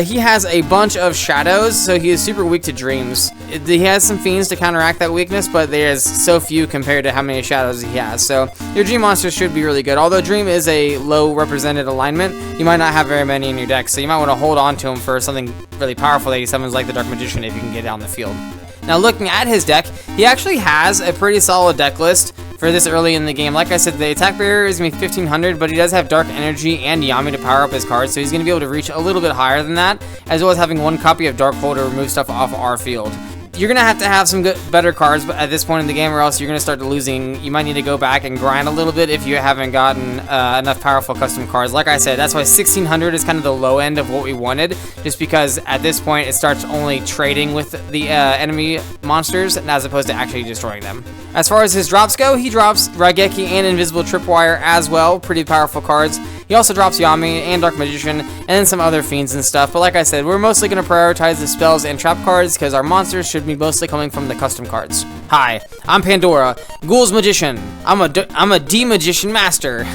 He has a bunch of shadows, so he is super weak to dreams. He has some fiends to counteract that weakness, but there's so few compared to how many shadows he has. So your dream monster should be really good. Although dream is a low represented alignment, you might not have very many in your deck, so you might want to hold on to him for something really powerful that he summons like the Dark Magician if you can get down the field. Now looking at his deck, he actually has a pretty solid deck list for this early in the game. Like I said, the attack barrier is going to be 1500, but he does have Dark Energy and Yami to power up his cards, so he's going to be able to reach a little bit higher than that, as well as having 1 copy of Dark Hole to remove stuff off our field. you're gonna have to have some better cards at this point in the game, or else you're gonna start losing. You might need to go back and grind a little bit if you haven't gotten enough powerful custom cards. Like I said, that's why 1600 is kind of the low end of what we wanted, just because at this point it starts only trading with the enemy monsters as opposed to actually destroying them. As far as his drops go, he drops Raigeki and Invisible Tripwire as well, pretty powerful cards. He also drops Yami and Dark Magician, and then some other fiends and stuff. But like I said, we're mostly going to prioritize the spells and trap cards because our monsters should be mostly coming from the custom cards. Hi, I'm Pandora, Ghoul's Magician. I'm a D-Magician Master.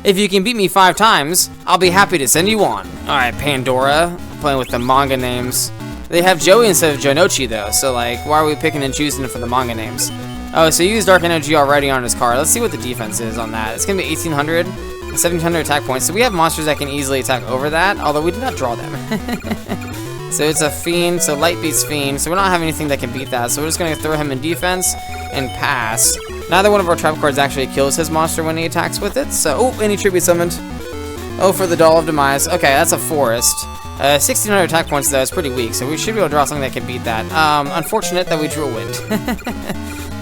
If you can beat me 5 times, I'll be happy to send you on. Alright, Pandora, playing with the manga names. They have Joey instead of Jonochi though, so like, why are we picking and choosing for the manga names? Oh, so you used Dark Energy already on his card. Let's see what the defense is on that. It's going to be 1800. 1700 attack points, so we have monsters that can easily attack over that, although we did not draw them. So it's a Fiend, so Light beats Fiend, so we don't have anything that can beat that, so we're just going to throw him in defense and pass. Neither one of our trap cards actually kills his monster when he attacks with it, so, oh, and he tribute summoned. Oh, for the Doll of Demise. Okay, that's a Forest. 1600 attack points, though, is pretty weak, so we should be able to draw something that can beat that. Unfortunate that we drew a Wind,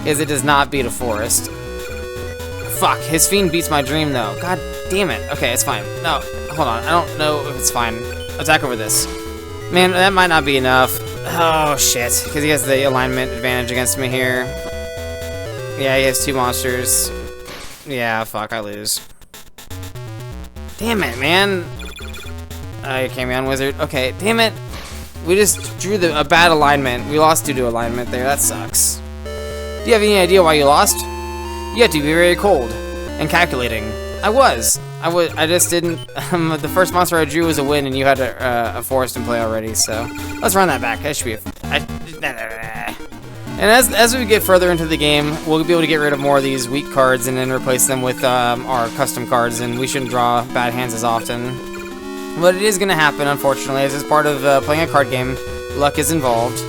because it does not beat a Forest. Fuck, his Fiend beats my Dream, though. God damn it. Okay, it's fine. No, hold on. I don't know if it's fine. Attack over this. Man, that might not be enough. Oh, shit. Because he has the alignment advantage against me here. Yeah, he has 2 monsters. Yeah, fuck, I lose. Damn it, man. You came on, Wizard. Okay, damn it. We just drew a bad alignment. We lost due to alignment there. That sucks. Do you have any idea why you lost? You have to be very cold and calculating. I just didn't. The first monster I drew was a Wind, and you had a Forest in play already. So let's run that back. That should be. And as we get further into the game, we'll be able to get rid of more of these weak cards and then replace them with our custom cards. And we shouldn't draw bad hands as often. But it is going to happen, unfortunately, as it's part of playing a card game. Luck is involved.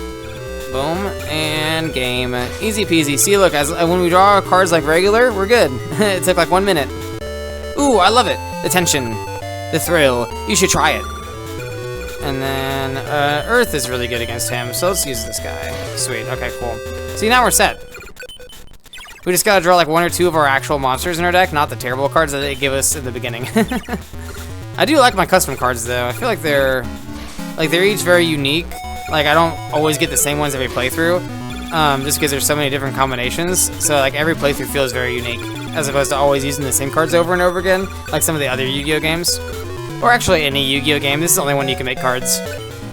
Boom, and game. Easy peasy. See, look, when we draw our cards like regular, we're good. It took like 1 minute. Ooh, I love it. The tension. The thrill. You should try it. And then, Earth is really good against him, so let's use this guy. Sweet, okay, cool. See, now we're set. We just gotta draw like 1 or 2 of our actual monsters in our deck, not the terrible cards that they give us in the beginning. I do like my custom cards, though. I feel like they're each very unique. Like, I don't always get the same ones every playthrough, just because there's so many different combinations. So, like, every playthrough feels very unique, as opposed to always using the same cards over and over again, like some of the other Yu-Gi-Oh games. Or actually, any Yu-Gi-Oh game. This is the only one you can make cards.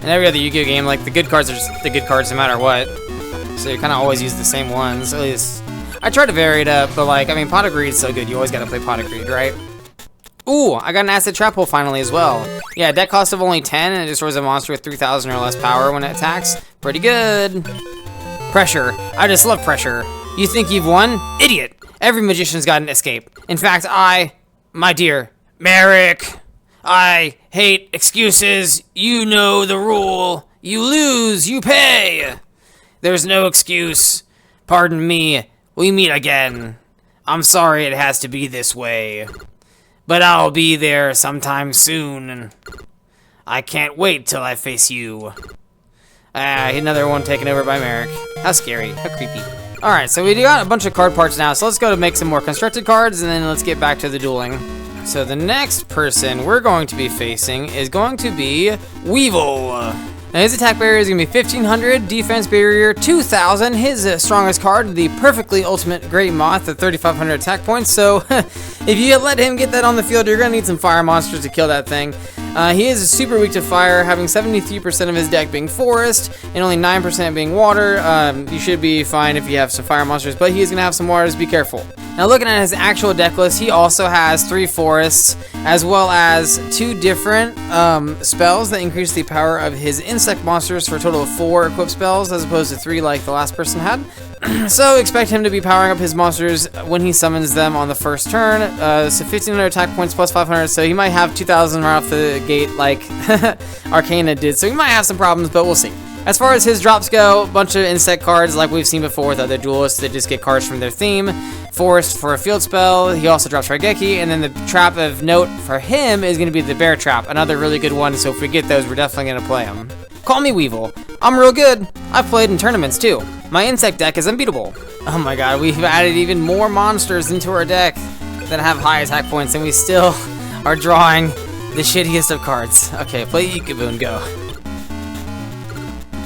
In every other Yu-Gi-Oh game, like, the good cards are just the good cards no matter what. So you kind of always use the same ones, at least. I try to vary it up, but, like, I mean, Pot of Greed's so good, you always gotta play Pot of Greed, right? Ooh, I got an Acid Trap Hole finally as well. Yeah, deck cost of only 10, and it destroys a monster with 3,000 or less power when it attacks. Pretty good. Pressure. I just love pressure. You think you've won? Idiot. Every magician's got an escape. In fact, my dear Marik, I hate excuses. You know the rule. You lose, you pay. There's no excuse. Pardon me. We meet again. I'm sorry it has to be this way. But I'll be there sometime soon. I can't wait till I face you. Another one taken over by Marik. How scary. How creepy. Alright, so we got a bunch of card parts now, so let's go to make some more constructed cards, and then let's get back to the dueling. So the next person we're going to be facing is going to be Weevil. Now his attack barrier is going to be 1500, defense barrier 2000, his strongest card, the perfectly ultimate Great Moth at 3500 attack points, so if you let him get that on the field, you're going to need some fire monsters to kill that thing. He is super weak to fire, having 73% of his deck being forest, and only 9% being water. You should be fine if you have some fire monsters, but he is going to have some waters, be careful. Now looking at his actual deck list, he also has 3 forests, as well as 2 different spells that increase the power of his insect monsters for a total of 4 equipped spells, as opposed to 3 like the last person had. So expect him to be powering up his monsters when he summons them on the first turn. So 1500 attack points plus 500, so he might have 2000 right off the gate like Arcana did. So he might have some problems, but we'll see. As far as his drops go, a bunch of insect cards like we've seen before with other duelists that just get cards from their theme. Forest for a field spell, he also drops Raigeki, and then the trap of note for him is going to be the bear trap, another really good one, so if we get those, we're definitely going to play them. Call me Weevil. I'm real good. I've played in tournaments too. My insect deck is unbeatable. Oh my god, we've added even more monsters into our deck that have high attack points, and we still are drawing the shittiest of cards. Okay, play Yugioh and go.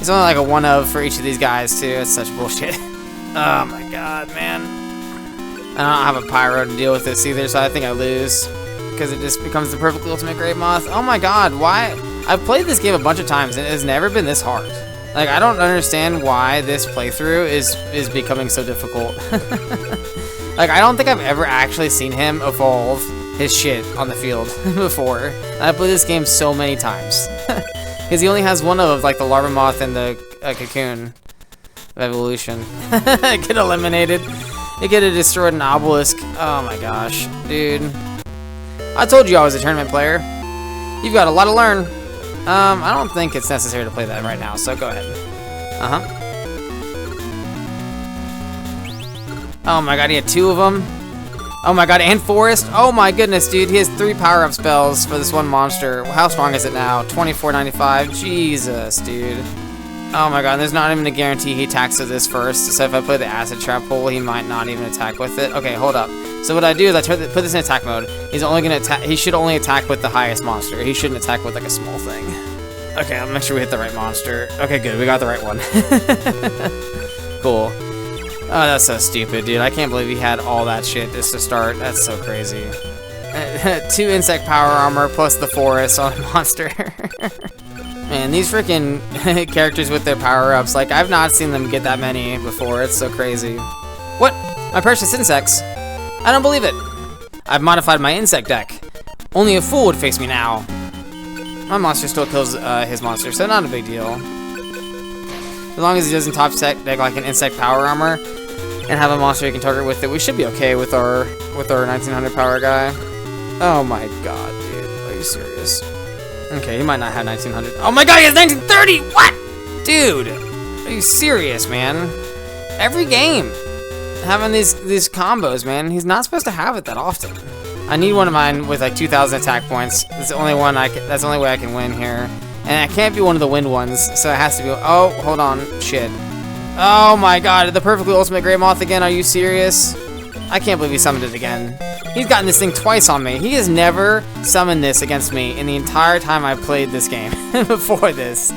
It's only like a one of for each of these guys too. It's such bullshit. Oh my god, man. I don't have a pyro to deal with this either, so I think I lose. Because it just becomes the perfect ultimate Great Moth. Oh my god, why? I've played this game a bunch of times and it has never been this hard. Like, I don't understand why this playthrough is becoming so difficult. Like, I don't think I've ever actually seen him evolve his shit on the field before. And I played this game so many times. Because he only has one of, like, the larva moth and the cocoon of evolution. Get eliminated. It could have destroyed an obelisk. Oh my gosh, dude. I told you I was a tournament player. You've got a lot to learn. I don't think it's necessary to play that right now, so go ahead. Oh my god, he had 2 of them. Oh my god, and Forest. Oh my goodness, dude. He has 3 power-up spells for this one monster. How strong is it now? 2495. Jesus, dude. Oh my god, there's not even a guarantee he attacks with this first. So if I play the acid trap hole, he might not even attack with it. Okay, hold up. So what I do is I put this in attack mode. He's only gonna attack. He should only attack with the highest monster. He shouldn't attack with like a small thing. Okay, I'll make sure we hit the right monster. Okay, good. We got the right one. Cool. Oh, that's so stupid, dude. I can't believe he had all that shit just to start. That's so crazy. 2 insect power armor plus the forest on a monster. Man, these freaking characters with their power-ups, like, I've not seen them get that many before. It's so crazy. What? My precious insects? I don't believe it. I've modified my insect deck. Only a fool would face me now. My monster still kills his monster, so not a big deal. As long as he doesn't top set deck like an insect power armor and have a monster you can target with it, we should be okay with our 1900 power guy. Oh my god, dude. Are you serious? Okay, he might not have 1900. Oh my god, he has 1930! What? Dude! Are you serious, man? Every game having these combos, man. He's not supposed to have it that often. I need one of mine with like 2000 attack points. That's the only one that's the only way I can win here. And it can't be one of the wind ones, so it has to be. Oh, hold on. Shit. Oh my god, the perfectly ultimate Great Moth again. Are you serious? I can't believe he summoned it again. He's gotten this thing twice on me. He has never summoned this against me in the entire time I've played this game before this.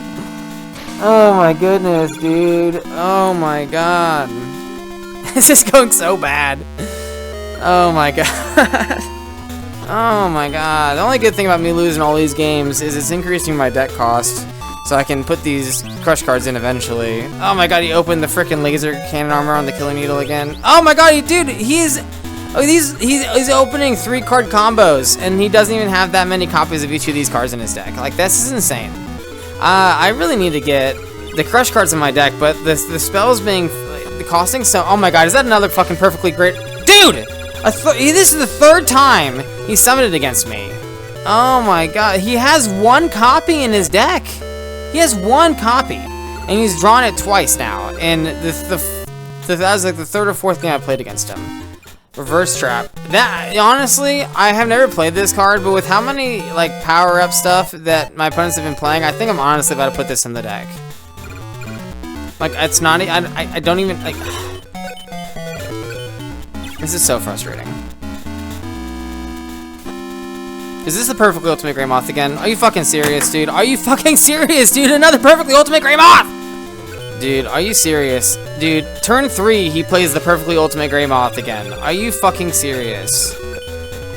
Oh my goodness, dude. Oh my god. This is going so bad. Oh my god. Oh my god. The only good thing about me losing all these games is it's increasing my deck cost. So I can put these crush cards in eventually. Oh my god, he opened the frickin' laser cannon armor on the killing needle again. Oh my god, dude, he's opening 3-card combos, and he doesn't even have that many copies of each of these cards in his deck. Like, this is insane. I really need to get the crush cards in my deck, but the spells being costing so. Oh my god, is that another fucking perfectly great dude? This is the 3rd time he summoned it against me. Oh my god, he has 1 copy in his deck. He has 1 copy, and he's drawn it twice now. And that was like the 3rd or 4th game I played against him. Reverse trap. That honestly, I have never played this card, but with how many like power-up stuff that my opponents have been playing, I think I'm honestly about to put this in the deck. Like, it's not. I don't even like. This is so frustrating. Is this the perfectly ultimate Grey Moth again? Are you fucking serious, dude? Are you fucking serious, dude? Another perfectly ultimate Grey Moth! Dude, are you serious? Dude, turn 3, he plays the perfectly ultimate Grey Moth again. Are you fucking serious?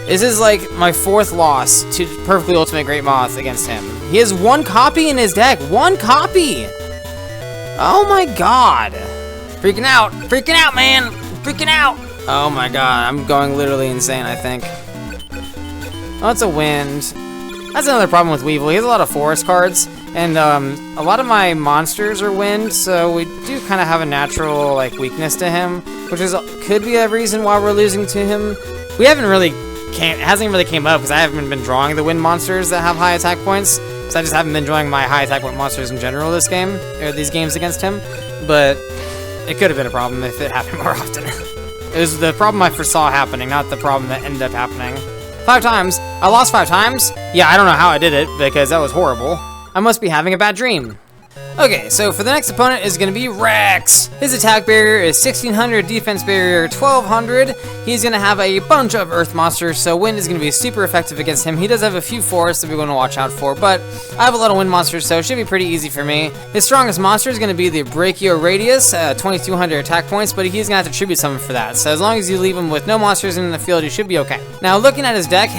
This is like my 4th loss to perfectly ultimate Great Moth against him. He has 1 copy in his deck. 1 copy! Oh my god. Freaking out, man. Freaking out. Oh my god, I'm going literally insane, I think. Oh, it's a wind. That's another problem with Weevil. He has a lot of forest cards, and a lot of my monsters are wind, so we do kind of have a natural like weakness to him, which could be a reason why we're losing to him. We haven't really it hasn't really came up because I haven't been drawing the wind monsters that have high attack points, So I just haven't been enjoying my high attack point monsters in general this game, or these games against him, but it could have been a problem if it happened more often. It was the problem I foresaw happening, not the problem that ended up happening. 5 times? I lost 5 times? Yeah, I don't know how I did it, because that was horrible. I must be having a bad dream. Okay, so for the next opponent is going to be Rex. His attack barrier is 1600, defense barrier 1200. He's going to have a bunch of earth monsters, so wind is going to be super effective against him. He does have a few forests that we're going to watch out for, but I have a lot of wind monsters, so it should be pretty easy for me. His strongest monster is going to be the Brachio Radius, 2200 attack points, but he's going to have to tribute summon for that. So as long as you leave him with no monsters in the field, you should be okay. Now, looking at his deck,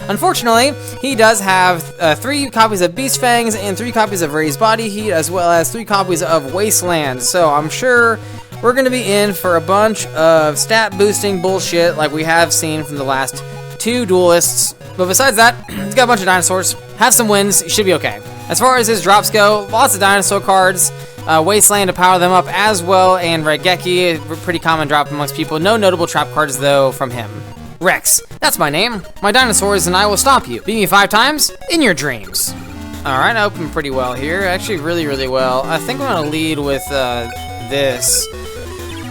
unfortunately, he does have 3 copies of Beast Fangs and 3 copies of Raised Body Heat, as well as 3 copies of Wasteland. So I'm sure we're going to be in for a bunch of stat boosting bullshit like we have seen from the last 2 duelists. But besides that, he's got a bunch of dinosaurs, have some wins, he should be okay. As far as his drops go, lots of dinosaur cards, Wasteland to power them up as well, and Raigeki, a pretty common drop amongst people. No notable trap cards though from him. Rex, that's my name. My dinosaurs and I will stomp you. Beat me 5 times in your dreams. Alright, I opened pretty well here. Actually, really, really well. I think I'm going to lead with this,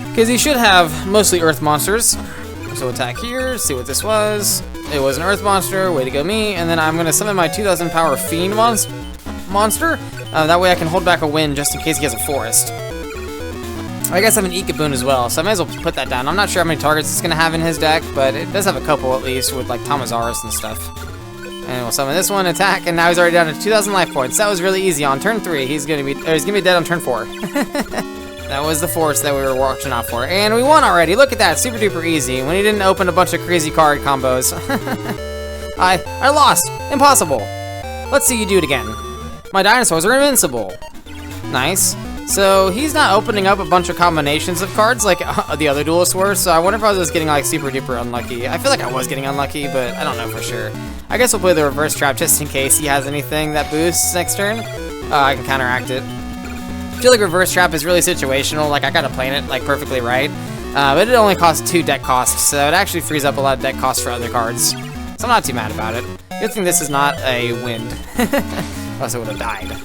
because he should have mostly earth monsters. So attack here, see what this was. It was an earth monster, way to go me. And then I'm going to summon my 2000 power fiend monster. That way I can hold back a win just in case he has a forest. I guess I have an Ikaboon as well, so I might as well put that down. I'm not sure how many targets it's going to have in his deck, but it does have a couple at least with like Tamazaurus and stuff. And we'll summon this one, attack, and now he's already down to 2,000 life points. That was really easy. On turn 3, he's gonna be dead on turn 4. That was the force that we were watching out for, and we won already. Look at that, super duper easy. When he didn't open a bunch of crazy card combos. I lost. Impossible. Let's see you do it again. My dinosaurs are invincible. Nice. So he's not opening up a bunch of combinations of cards like the other duelists were, so I wonder if I was just getting like super duper unlucky. I feel like I was getting unlucky, but I don't know for sure. I guess we'll play the reverse trap just in case he has anything that boosts next turn. I can counteract it. I feel like reverse trap is really situational, like I gotta plan it like perfectly right. But it only costs 2 deck costs, so it actually frees up a lot of deck costs for other cards. So I'm not too mad about it. Good thing this is not a wind. Else it would have died.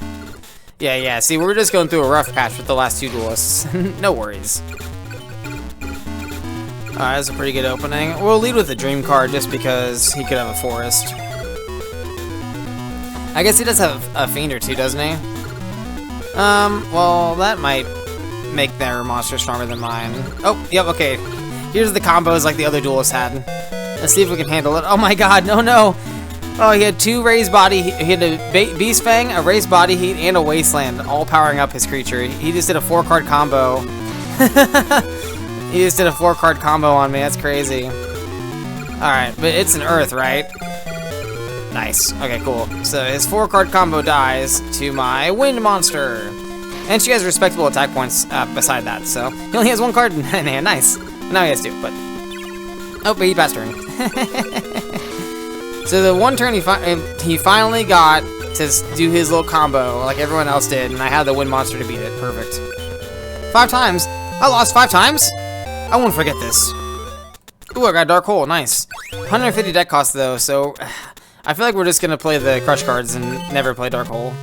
Yeah, see, we're just going through a rough patch with the last 2 duelists. No worries. Alright, that's a pretty good opening. We'll lead with the dream card just because he could have a forest. I guess he does have a fiend or 2, doesn't he? Well, that might make their monster stronger than mine. Oh, yep, okay. Here's the combos like the other duelists had. Let's see if we can handle it. Oh my god, no! Oh, he had 2 raised body, he had a Beast Fang, a raised body heat, and a Wasteland, all powering up his creature. He just did a 4-card combo. He just did a 4-card combo on me, that's crazy. Alright, but it's an earth, right? Nice, okay, cool. So his 4-card combo dies to my wind monster. And she has respectable attack points beside that, so he only has 1 card in hand, nice. Now he has 2, but... Oh, but he passed turn. So the one turn he finally got to do his little combo like everyone else did, and I had the wind monster to beat it. Perfect. 5 times? I lost 5 times? I won't forget this. Ooh, I got a Dark Hole, nice. 150 deck cost though, so I feel like we're just gonna play the crush cards and never play Dark Hole.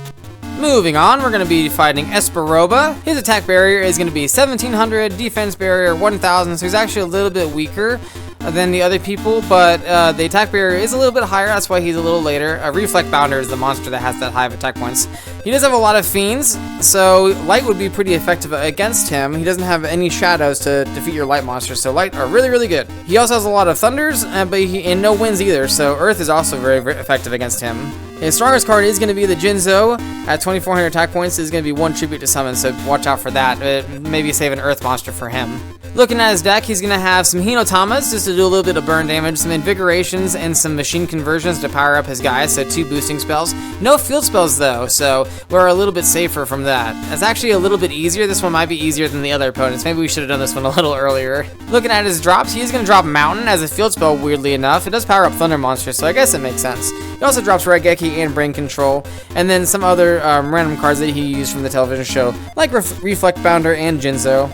Moving on, we're gonna be fighting Espa. His attack barrier is gonna be 1700, defense barrier 1000, so he's actually a little bit weaker than the other people, but the attack barrier is a little bit higher, that's why he's a little later. Reflect Bounder is the monster that has that high of attack points. He does have a lot of fiends, so light would be pretty effective against him. He doesn't have any shadows to defeat your light monsters, so light are really, really good. He also has a lot of thunders, and no winds either, so earth is also very, very effective against him. His strongest card is going to be the Jinzo. At 2400 attack points is going to be 1 tribute to summon, so watch out for that. Maybe save an earth monster for him. Looking at his deck, he's going to have some Hinotamas just to do a little bit of burn damage, some Invigorations, and some Machine Conversions to power up his guys, so 2 boosting spells. No field spells though, so we're a little bit safer from that. It's actually a little bit easier. This one might be easier than the other opponents. Maybe we should have done this one a little earlier. Looking at his drops, he is going to drop Mountain as a field spell, weirdly enough. It does power up Thunder monsters, so I guess it makes sense. He also drops Raigeki and Brain Control, and then some other random cards that he used from the television show, like Reflect Bounder and Jinzo.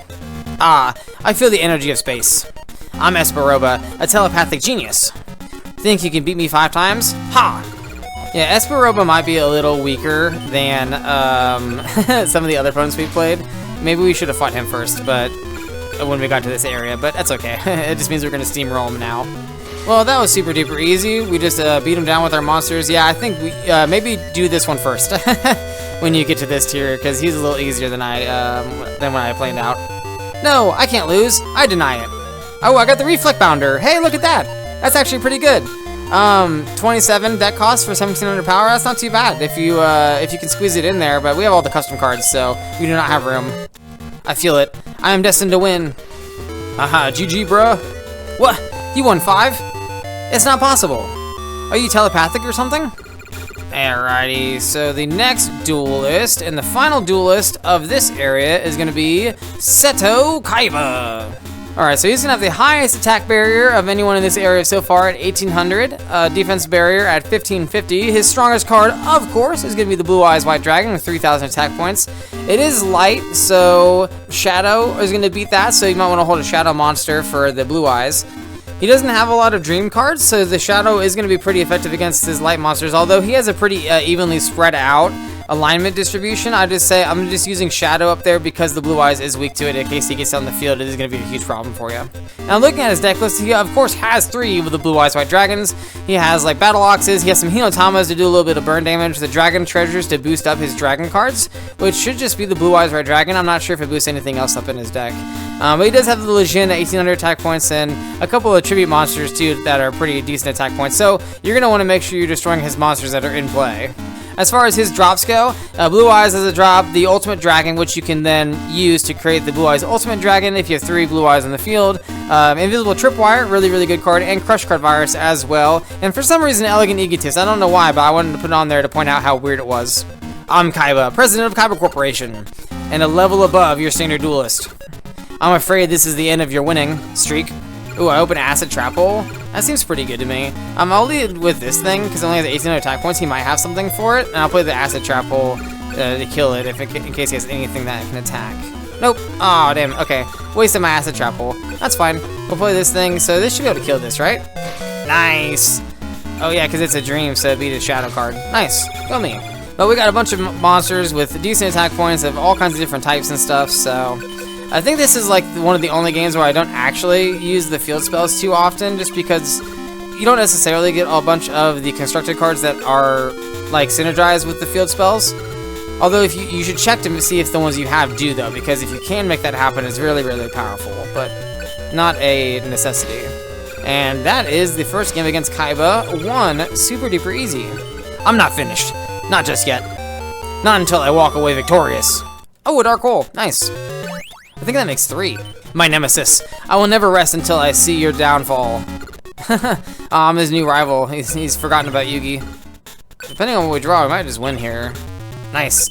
Ah, I feel the energy of space. I'm Espa, a telepathic genius. Think you can beat me 5 times? Ha! Yeah, Espa might be a little weaker than some of the other opponents we played. Maybe we should have fought him first, but when we got to this area, but that's okay. It just means we're gonna steamroll him now. Well, that was super duper easy. We just beat him down with our monsters. Yeah, I think we maybe do this one first when you get to this tier, because he's a little easier than when I planned out. No, I can't lose. I deny it. Oh, I got the Reflect Bounder. Hey, look at that. That's actually pretty good. 27 deck cost for 1700 power. That's not too bad if you can squeeze it in there. But we have all the custom cards, so we do not have room. I feel it. I am destined to win. Haha, GG, bruh. What? You won 5? It's not possible. Are you telepathic or something? Alrighty, so the next duelist and the final duelist of this area is gonna be Seto Kaiba. Alright, so he's gonna have the highest attack barrier of anyone in this area so far at 1800, defense barrier at 1550. His strongest card, of course, is gonna be the Blue Eyes White Dragon with 3000 attack points. It is light, so Shadow is gonna beat that, so you might wanna hold a Shadow monster for the Blue Eyes. He doesn't have a lot of dream cards, so the Shadow is going to be pretty effective against his light monsters, although he has a pretty evenly spread out alignment distribution. I'm just using Shadow up there because the Blue Eyes is weak to it. In case he gets on the field, it is going to be a huge problem for you. Now, looking at his deck list, he of course has 3 with the Blue Eyes White Dragons. He has like Battle Oxes, he has some Hinotamas to do a little bit of burn damage, the Dragon Treasures to boost up his Dragon cards, which should just be the Blue Eyes White Dragon. I'm not sure if it boosts anything else up in his deck. But he does have the Legion at 1800 attack points and a couple of tribute monsters too that are pretty decent attack points. So you're going to want to make sure you're destroying his monsters that are in play. As far as his drops go, Blue Eyes has a drop, the Ultimate Dragon, which you can then use to create the Blue Eyes Ultimate Dragon if you have 3 Blue Eyes on the field. Invisible Tripwire, really good card, and Crush Card Virus as well. And for some reason, Elegant Egotist. I don't know why, but I wanted to put it on there to point out how weird it was. I'm Kaiba, president of Kaiba Corporation, and a level above your standard duelist. I'm afraid this is the end of your winning streak. Ooh, I open Acid Trap Hole. That seems pretty good to me. I'll lead with this thing, because it only has 1800 attack points. He might have something for it, and I'll play the Acid Trap Hole to kill it in case he has anything that can attack. Nope. Aw, damn. Okay. Wasted my Acid Trap Hole. That's fine. We'll play this thing, so this should be able to kill this, right? Nice. Oh, yeah, because it's a dream, so it beat a Shadow card. Nice. Go me. But we got a bunch of monsters with decent attack points of all kinds of different types and stuff, so I think this is like one of the only games where I don't actually use the field spells too often, just because you don't necessarily get a bunch of the constructed cards that are like synergized with the field spells. Although if you should check to see if the ones you have do though, because if you can make that happen, it's really powerful, but not a necessity. And that is the first game against Kaiba. One super duper easy. I'm not finished. Not just yet. Not until I walk away victorious. Oh, a Dark Hole. Nice. I think that makes 3. My nemesis. I will never rest until I see your downfall. I'm his new rival. He's forgotten about Yugi. Depending on what we draw, we might just win here. Nice.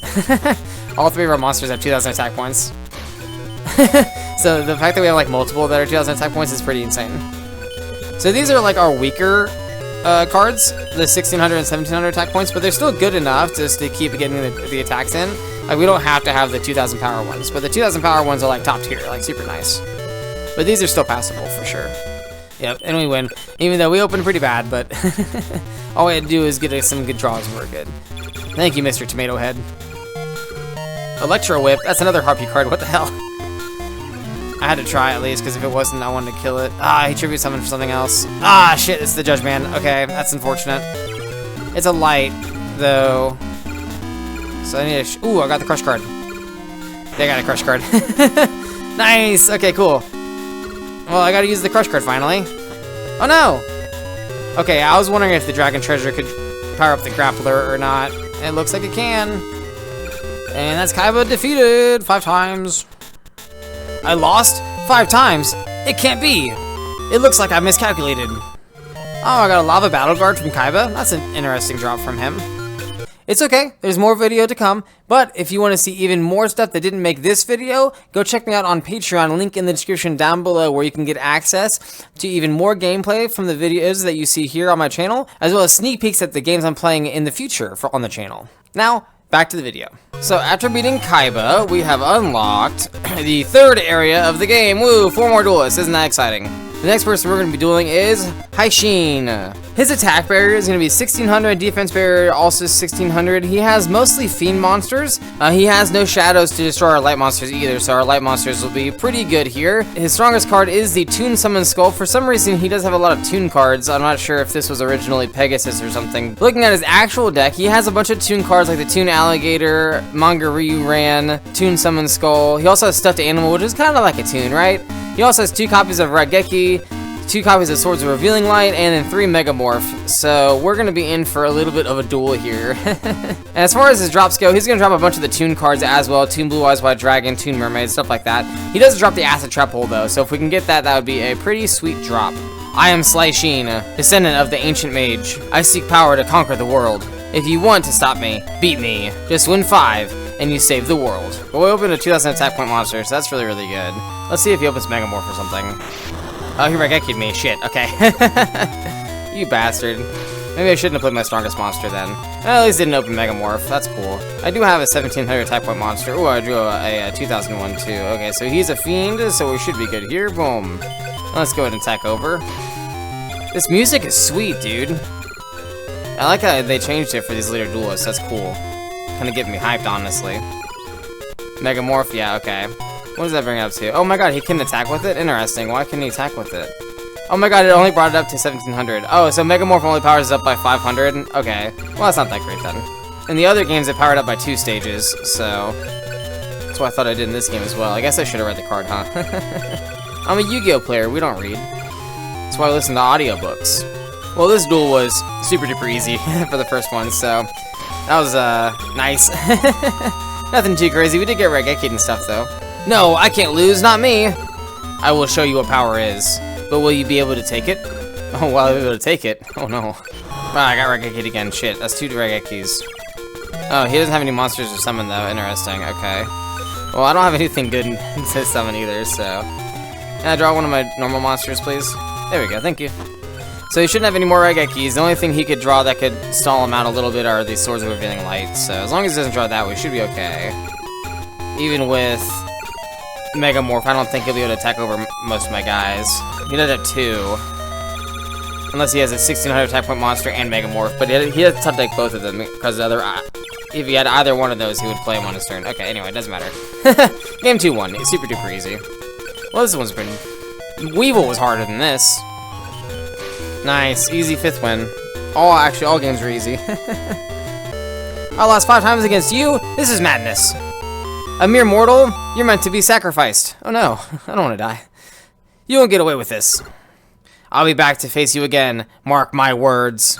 All 3 of our monsters have 2000 attack points. So the fact that we have like multiple that are 2000 attack points is pretty insane. So these are like our weaker cards, the 1600 and 1700 attack points, but they're still good enough just to keep getting the attacks in. Like, we don't have to have the 2000 power ones, but the 2000 power ones are like top tier, like super nice. But these are still passable for sure. Yep, and we win. Even though we opened pretty bad, but all we had to do is get some good draws and we're good. Thank you, Mr. Tomato Head. Electro Whip, that's another Harpy card, what the hell? I had to try at least, because if it wasn't, I wanted to kill it. Ah, he tribute summoned for something else. Ah, shit, it's the Judge Man. Okay, that's unfortunate. It's a light, though. So I need to... Ooh, I got the Crush card. They got a Crush card. Nice! Okay, cool. Well, I gotta use the Crush card finally. Oh, no! Okay, I was wondering if the Dragon Treasure could power up the Grappler or not. It looks like it can. And that's Kaiba defeated 5 times. I lost 5 times? It can't be! It looks like I miscalculated. Oh, I got a Lava Battle Guard from Kaiba. That's an interesting drop from him. It's okay, there's more video to come, but if you want to see even more stuff that didn't make this video, go check me out on Patreon, link in the description down below, where you can get access to even more gameplay from the videos that you see here on my channel, as well as sneak peeks at the games I'm playing in the future on the channel. Now, back to the video. So after beating Kaiba, we have unlocked the 3rd area of the game. Woo, 4 more duelists, isn't that exciting? The next person we're going to be dueling is Slysheen. His attack barrier is going to be 1600, defense barrier also 1600. He has mostly fiend monsters. He has no shadows to destroy our light monsters either, so our light monsters will be pretty good here. His strongest card is the Toon Summon Skull. For some reason, he does have a lot of Toon cards. I'm not sure if this was originally Pegasus or something. Looking at his actual deck, he has a bunch of Toon cards like the Toon Alligator, Mangaryu Ran, Toon Summon Skull. He also has Stuffed Animal, which is kind of like a Toon, right? He also has 2 copies of Raigeki, 2 copies of Swords of Revealing Light, and then 3 Megamorph. So we're going to be in for a little bit of a duel here. And as far as his drops go, he's going to drop a bunch of the Toon cards as well. Toon Blue Eyes White Dragon, Toon Mermaid, stuff like that. He does drop the Acid Trap Hole though, so if we can get that, that would be a pretty sweet drop. I am Slysheen, descendant of the ancient mage. I seek power to conquer the world. If you want to stop me, beat me. Just win 5. And you save the world. Well, we opened a 2000 attack point monster, so that's really, really good. Let's see if he opens Megamorph or something. Oh, he Raigeki'd me. Shit, okay. You bastard. Maybe I shouldn't have played my strongest monster then. At least didn't open Megamorph. That's cool. I do have a 1700 attack point monster. Oh, I drew a 2001 too. Okay, so he's a fiend, so we should be good here. Boom. Let's go ahead and attack over. This music is sweet, dude. I like how they changed it for these later duelists. That's cool. Kind of getting me hyped, honestly. Megamorph, yeah, okay. What does that bring it up to? Oh my god, he couldn't attack with it? Interesting. Why couldn't he attack with it? Oh my god, it only brought it up to 1700. Oh, so Megamorph only powers it up by 500? Okay. Well, that's not that great then. In the other games, it powered up by 2 stages, so... That's what I thought I did in this game as well. I guess I should have read the card, huh? I'm a Yu-Gi-Oh player, we don't read. That's why I listen to audiobooks. Well, this duel was super duper easy for the first one, so... That was, nice. Nothing too crazy. We did get Raigeki and stuff, though. No, I can't lose. Not me. I will show you what power is. But will you be able to take it? Oh, well, I'll be able to take it. Oh, no. Wow, I got Raigeki again. Shit, that's 2 Raigekis. Oh, he doesn't have any monsters to summon, though. Interesting. Okay. Well, I don't have anything good to summon either, so... Can I draw one of my normal monsters, please? There we go. Thank you. So he shouldn't have any more Raigekis. The only thing he could draw that could stall him out a little bit are these Swords of Revealing Light. So as long as he doesn't draw that, we should be okay. Even with Megamorph, I don't think he'll be able to attack over most of my guys. He does have 2. Unless he has a 1600 attack point monster and Megamorph. But he has to take both of them because if he had either one of those, he would play him on his turn. Okay, anyway, it doesn't matter. Game 2-1. It's super duper easy. Well, this one's pretty... Weevil was harder than this. Nice, easy 5th win. Actually, all games were easy. I lost 5 times against you? This is madness. A mere mortal? You're meant to be sacrificed. Oh no, I don't want to die. You won't get away with this. I'll be back to face you again, mark my words.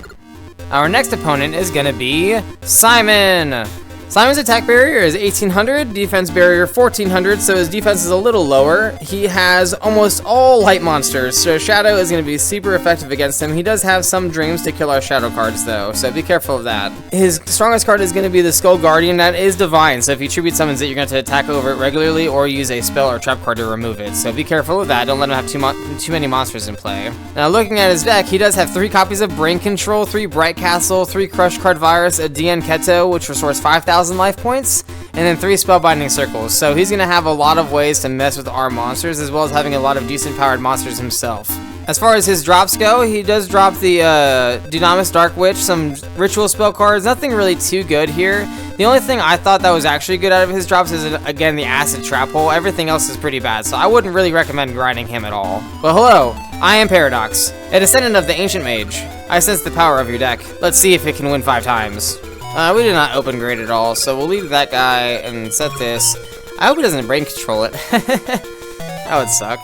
Our next opponent is gonna be Simon. Simon's attack barrier is 1800, defense barrier 1400, so his defense is a little lower. He has almost all light monsters, so Shadow is going to be super effective against him. He does have some dreams to kill our Shadow cards, though, so be careful of that. His strongest card is going to be the Skull Guardian. That is divine, so if he tribute summons it, you're going to attack over it regularly or use a spell or trap card to remove it. So be careful of that. Don't let him have too many monsters in play. Now, looking at his deck, he does have 3 copies of Brain Control, 3 Bright Castle, 3 Crush Card Virus, a DN Keto, which restores 5,000 life points, and then 3 Spellbinding Circles. So he's going to have a lot of ways to mess with our monsters, as well as having a lot of decent powered monsters himself. As far as his drops go, he does drop the Dunamis Dark Witch, some ritual spell cards, nothing really too good here. The only thing I thought that was actually good out of his drops is, again, the Acid Trap Hole. Everything else is pretty bad, so I wouldn't really recommend grinding him at all. But hello, I am Paradox, a descendant of the Ancient Mage. I sense the power of your deck. Let's see if it can win 5 times. We did not open great at all, so we'll leave that guy and set this. I hope he doesn't brain control it. That would suck.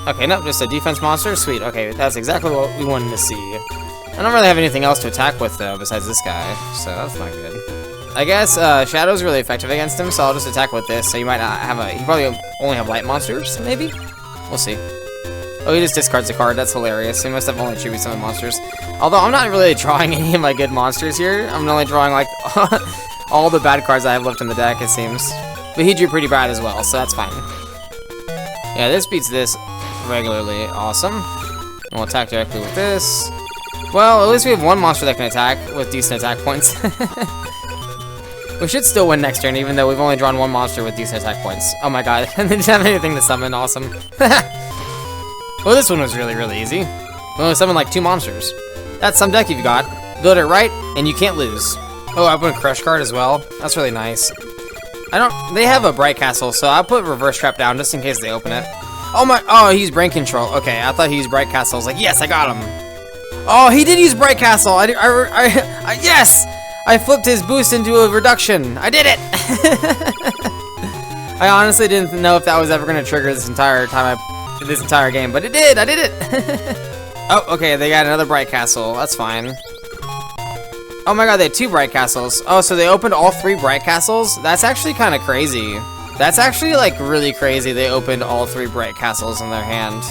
Okay, nope, just a defense monster. Sweet, okay, that's exactly what we wanted to see. I don't really have anything else to attack with, though, besides this guy, so that's not good. I guess Shadow's really effective against him, so I'll just attack with this. So you might not have he probably only have light monsters, maybe? We'll see. Oh, he just discards a card. That's hilarious. He must have only tribute summon monsters. Although I'm not really drawing any of my good monsters here. I'm only drawing like all the bad cards I have left in the deck, it seems. But he drew pretty bad as well, so that's fine. Yeah, this beats this regularly. Awesome. And we'll attack directly with this. Well, at least we have one monster that can attack with decent attack points. We should still win next turn, even though we've only drawn one monster with decent attack points. Oh my god, and they didn't have anything to summon. Awesome. Well, this one was really easy. We only summoned like 2 monsters. That's some deck you've got. Build it right, and you can't lose. Oh, I put a Crush card as well. That's really nice. They have a Bright Castle, so I'll put Reverse Trap down just in case they open it. Oh, he used Brain Control. Okay, I thought he used Bright Castle. I was like, yes, I got him. Oh, he did use Bright Castle. Yes! I flipped his boost into a reduction. I did it! I honestly didn't know if that was ever going to trigger this entire game, but it did. I did it. Oh, okay, they got another Bright Castle. That's fine. Oh my god, they had 2 Bright Castles. Oh, so they opened all 3 Bright Castles? That's actually kind of crazy. That's actually, like, really crazy. They opened all 3 Bright Castles in their hand.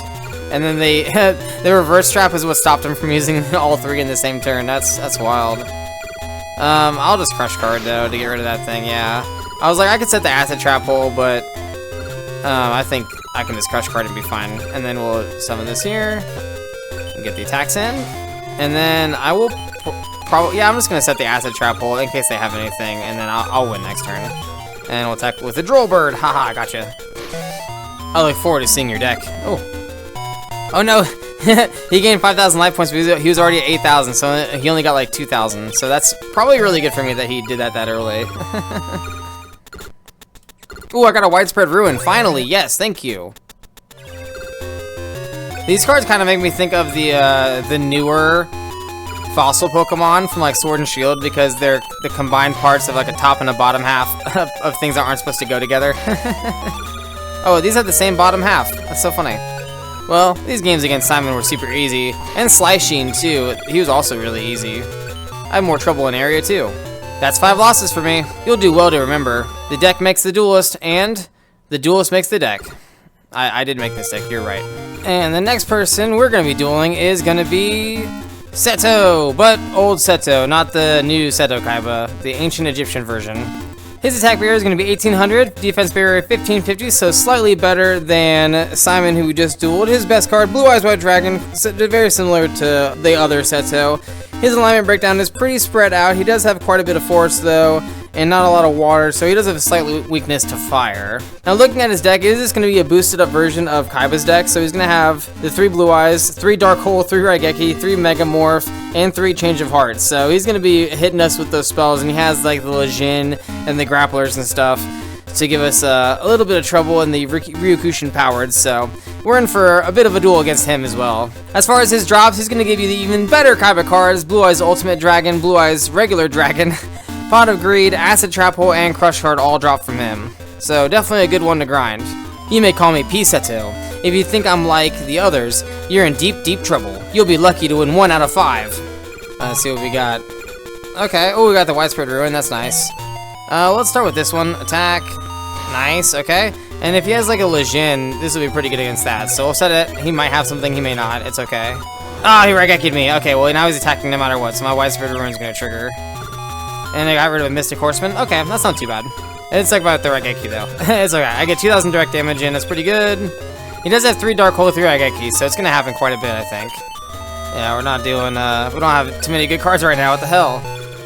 And then the Reverse Trap is what stopped them from using all 3 in the same turn. That's wild. I'll just Crush card, though, to get rid of that thing, yeah. I was like, I could set the Acid Trap hole, but I think I can just Crush card and be fine. And then we'll summon this here and get the attacks in. And then I will probably, yeah, I'm just going to set the Acid Trap hole in case they have anything, and then I'll win next turn. And we'll attack with the Droll Bird. Haha, gotcha. I look forward to seeing your deck. Oh no, he gained 5,000 life points, but he was already at 8,000, so he only got like 2,000. So that's probably really good for me that he did that early. Ooh, I got a Widespread Ruin, finally, yes, thank you. These cards kind of make me think of the newer fossil Pokemon from like Sword and Shield, because they're the combined parts of like a top and a bottom half of things that aren't supposed to go together. Oh, these have the same bottom half. That's so funny. Well, these games against Simon were super easy, and Slysheen too. He was also really easy. I have more trouble in area too. That's 5 losses for me. You'll do well to remember. The deck makes the duelist, and the duelist makes the deck. I did make this deck, you're right. And the next person we're going to be dueling is going to be Seto, but old Seto, not the new Seto Kaiba, the ancient Egyptian version. His attack barrier is going to be 1800, defense barrier 1550, so slightly better than Simon, who we just dueled. His best card, Blue Eyes White Dragon, very similar to the other Seto. His alignment breakdown is pretty spread out. He does have quite a bit of force, though, and not a lot of water, so he does have a slight weakness to fire. Now, looking at his deck, it is just going to be a boosted up version of Kaiba's deck, so he's going to have the 3 Blue Eyes, 3 Dark Hole, 3 Raigeki, 3 Megamorph, and 3 Change of Hearts. So he's going to be hitting us with those spells, and he has like the Lejin and the Grapplers and stuff to give us a little bit of trouble in the Ryokushin powered, so we're in for a bit of a duel against him as well. As far as his drops, he's going to give you the even better Kaiba cards, Blue Eyes Ultimate Dragon, Blue Eyes Regular Dragon, Pot of Greed, Acid Trap Hole, and Crush card all drop from him. So definitely a good one to grind. You may call me P-Seto. If you think I'm like the others, you're in deep trouble. You'll be lucky to win 1 out of 5. Let's see what we got. Okay, oh, we got the Widespread Ruin, that's nice. Let's start with this one. Attack. Nice, okay. And if he has like a Lejin, this will be pretty good against that. So we'll set it. He might have something, he may not. It's okay. Ah, he Raigeki'd me. Okay, well now he's attacking no matter what, so my Widespread Ruin's gonna trigger. And I got rid of a Mystic Horseman. Okay, that's not too bad. It's like about the Raigeki though. It's okay. I get 2,000 direct damage in. That's pretty good. He does have 3 Dark Hole, 3 Raigeki, so it's gonna happen quite a bit, I think. Yeah, we're not doing. We don't have too many good cards right now. What the hell?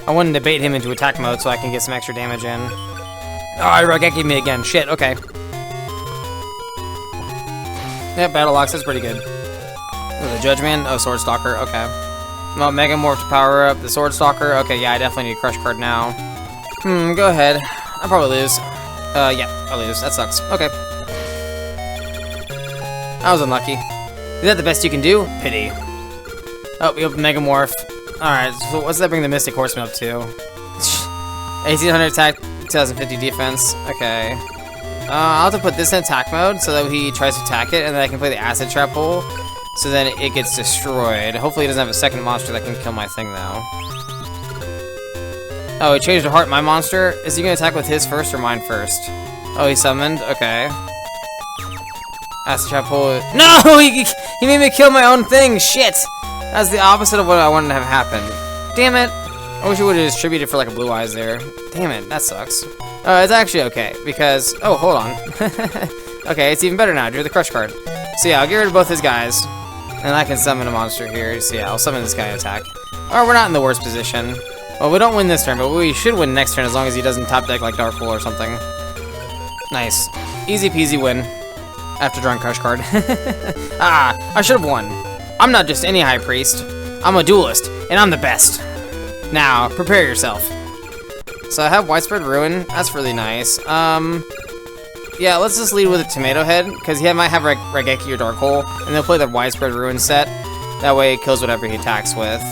I wanted to bait him into attack mode so I can get some extra damage in. Oh, he Raigeki me again. Shit. Okay. Yeah, Battle Locks. That's pretty good. The Judgment. Oh, Sword Stalker. Okay. Well, Megamorph to power up the Sword Stalker. Okay, yeah, I definitely need a Crush card now. Go ahead. I'll probably lose. Yeah, I'll lose. That sucks. Okay. I was unlucky. Is that the best you can do? Pity. Oh, we opened Megamorph. Alright, so what's that bring the Mystic Horseman up to? 1800 attack, 2050 defense. Okay. I'll have to put this in attack mode so that he tries to attack it, and then I can play the Acid Trap Hole, so then it gets destroyed. Hopefully he doesn't have a second monster that can kill my thing, though. Oh, he changed to Heart my monster. Is he going to attack with his first or mine first? Oh, he summoned? Okay. Acid Trap Hole. No! He made me kill my own thing! Shit! That's the opposite of what I wanted to have happen. Damn it! I wish he would have distributed for like a Blue Eyes there. Damn it, that sucks. It's actually okay, because... Oh, hold on. Okay, it's even better now. I drew the Crush card. So yeah, I'll get rid of both his guys. And I can summon a monster here. So yeah, I'll summon this guy and attack. Alright, we're not in the worst position. Well, we don't win this turn, but we should win next turn as long as he doesn't top deck like Dark Hole or something. Nice. Easy peasy win. After drawing Crush card. Ah, I should have won. I'm not just any high priest. I'm a duelist, and I'm the best. Now, prepare yourself. So I have Widespread Ruin. That's really nice. Yeah, let's just lead with a Tomato Head, because he might have Raigeki or Dark Hole, and they'll play the Widespread Ruin set. That way it kills whatever he attacks with.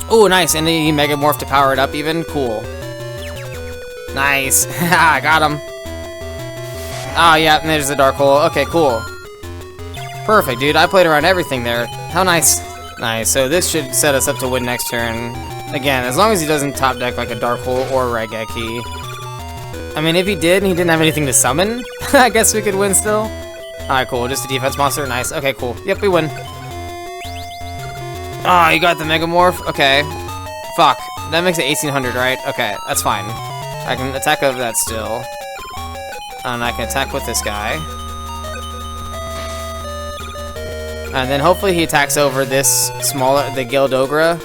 Oh, nice, and he Mega Morph to power it up even. Cool. Nice. I got him. Oh, yeah, and there's the Dark Hole. Okay, cool. Perfect, dude. I played around everything there. How nice. Nice, so this should set us up to win next turn. Again, as long as he doesn't top deck like a Dark Hole or Raigeki. I mean, if he did and he didn't have anything to summon, I guess we could win still. Alright, cool. Just a defense monster. Nice. Okay, cool. Yep, we win. Oh, you got the Mega Morph? Okay. Fuck. That makes it 1800, right? Okay, that's fine. I can attack over that still. And I can attack with this guy. And then hopefully he attacks over this smaller, the Gildogra.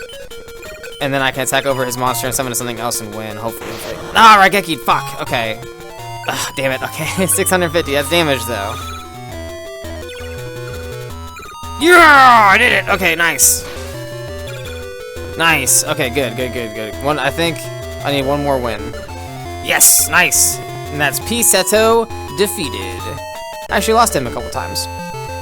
And then I can attack over his monster and summon something else and win, hopefully. Ah, Raigeki, fuck, okay. Ugh, damn it, okay, 650, that's damage though. Yeah, I did it, okay, nice. Nice, okay, good. One, I think I need one more win. Yes, nice. And that's Seto defeated. I actually lost him a couple times.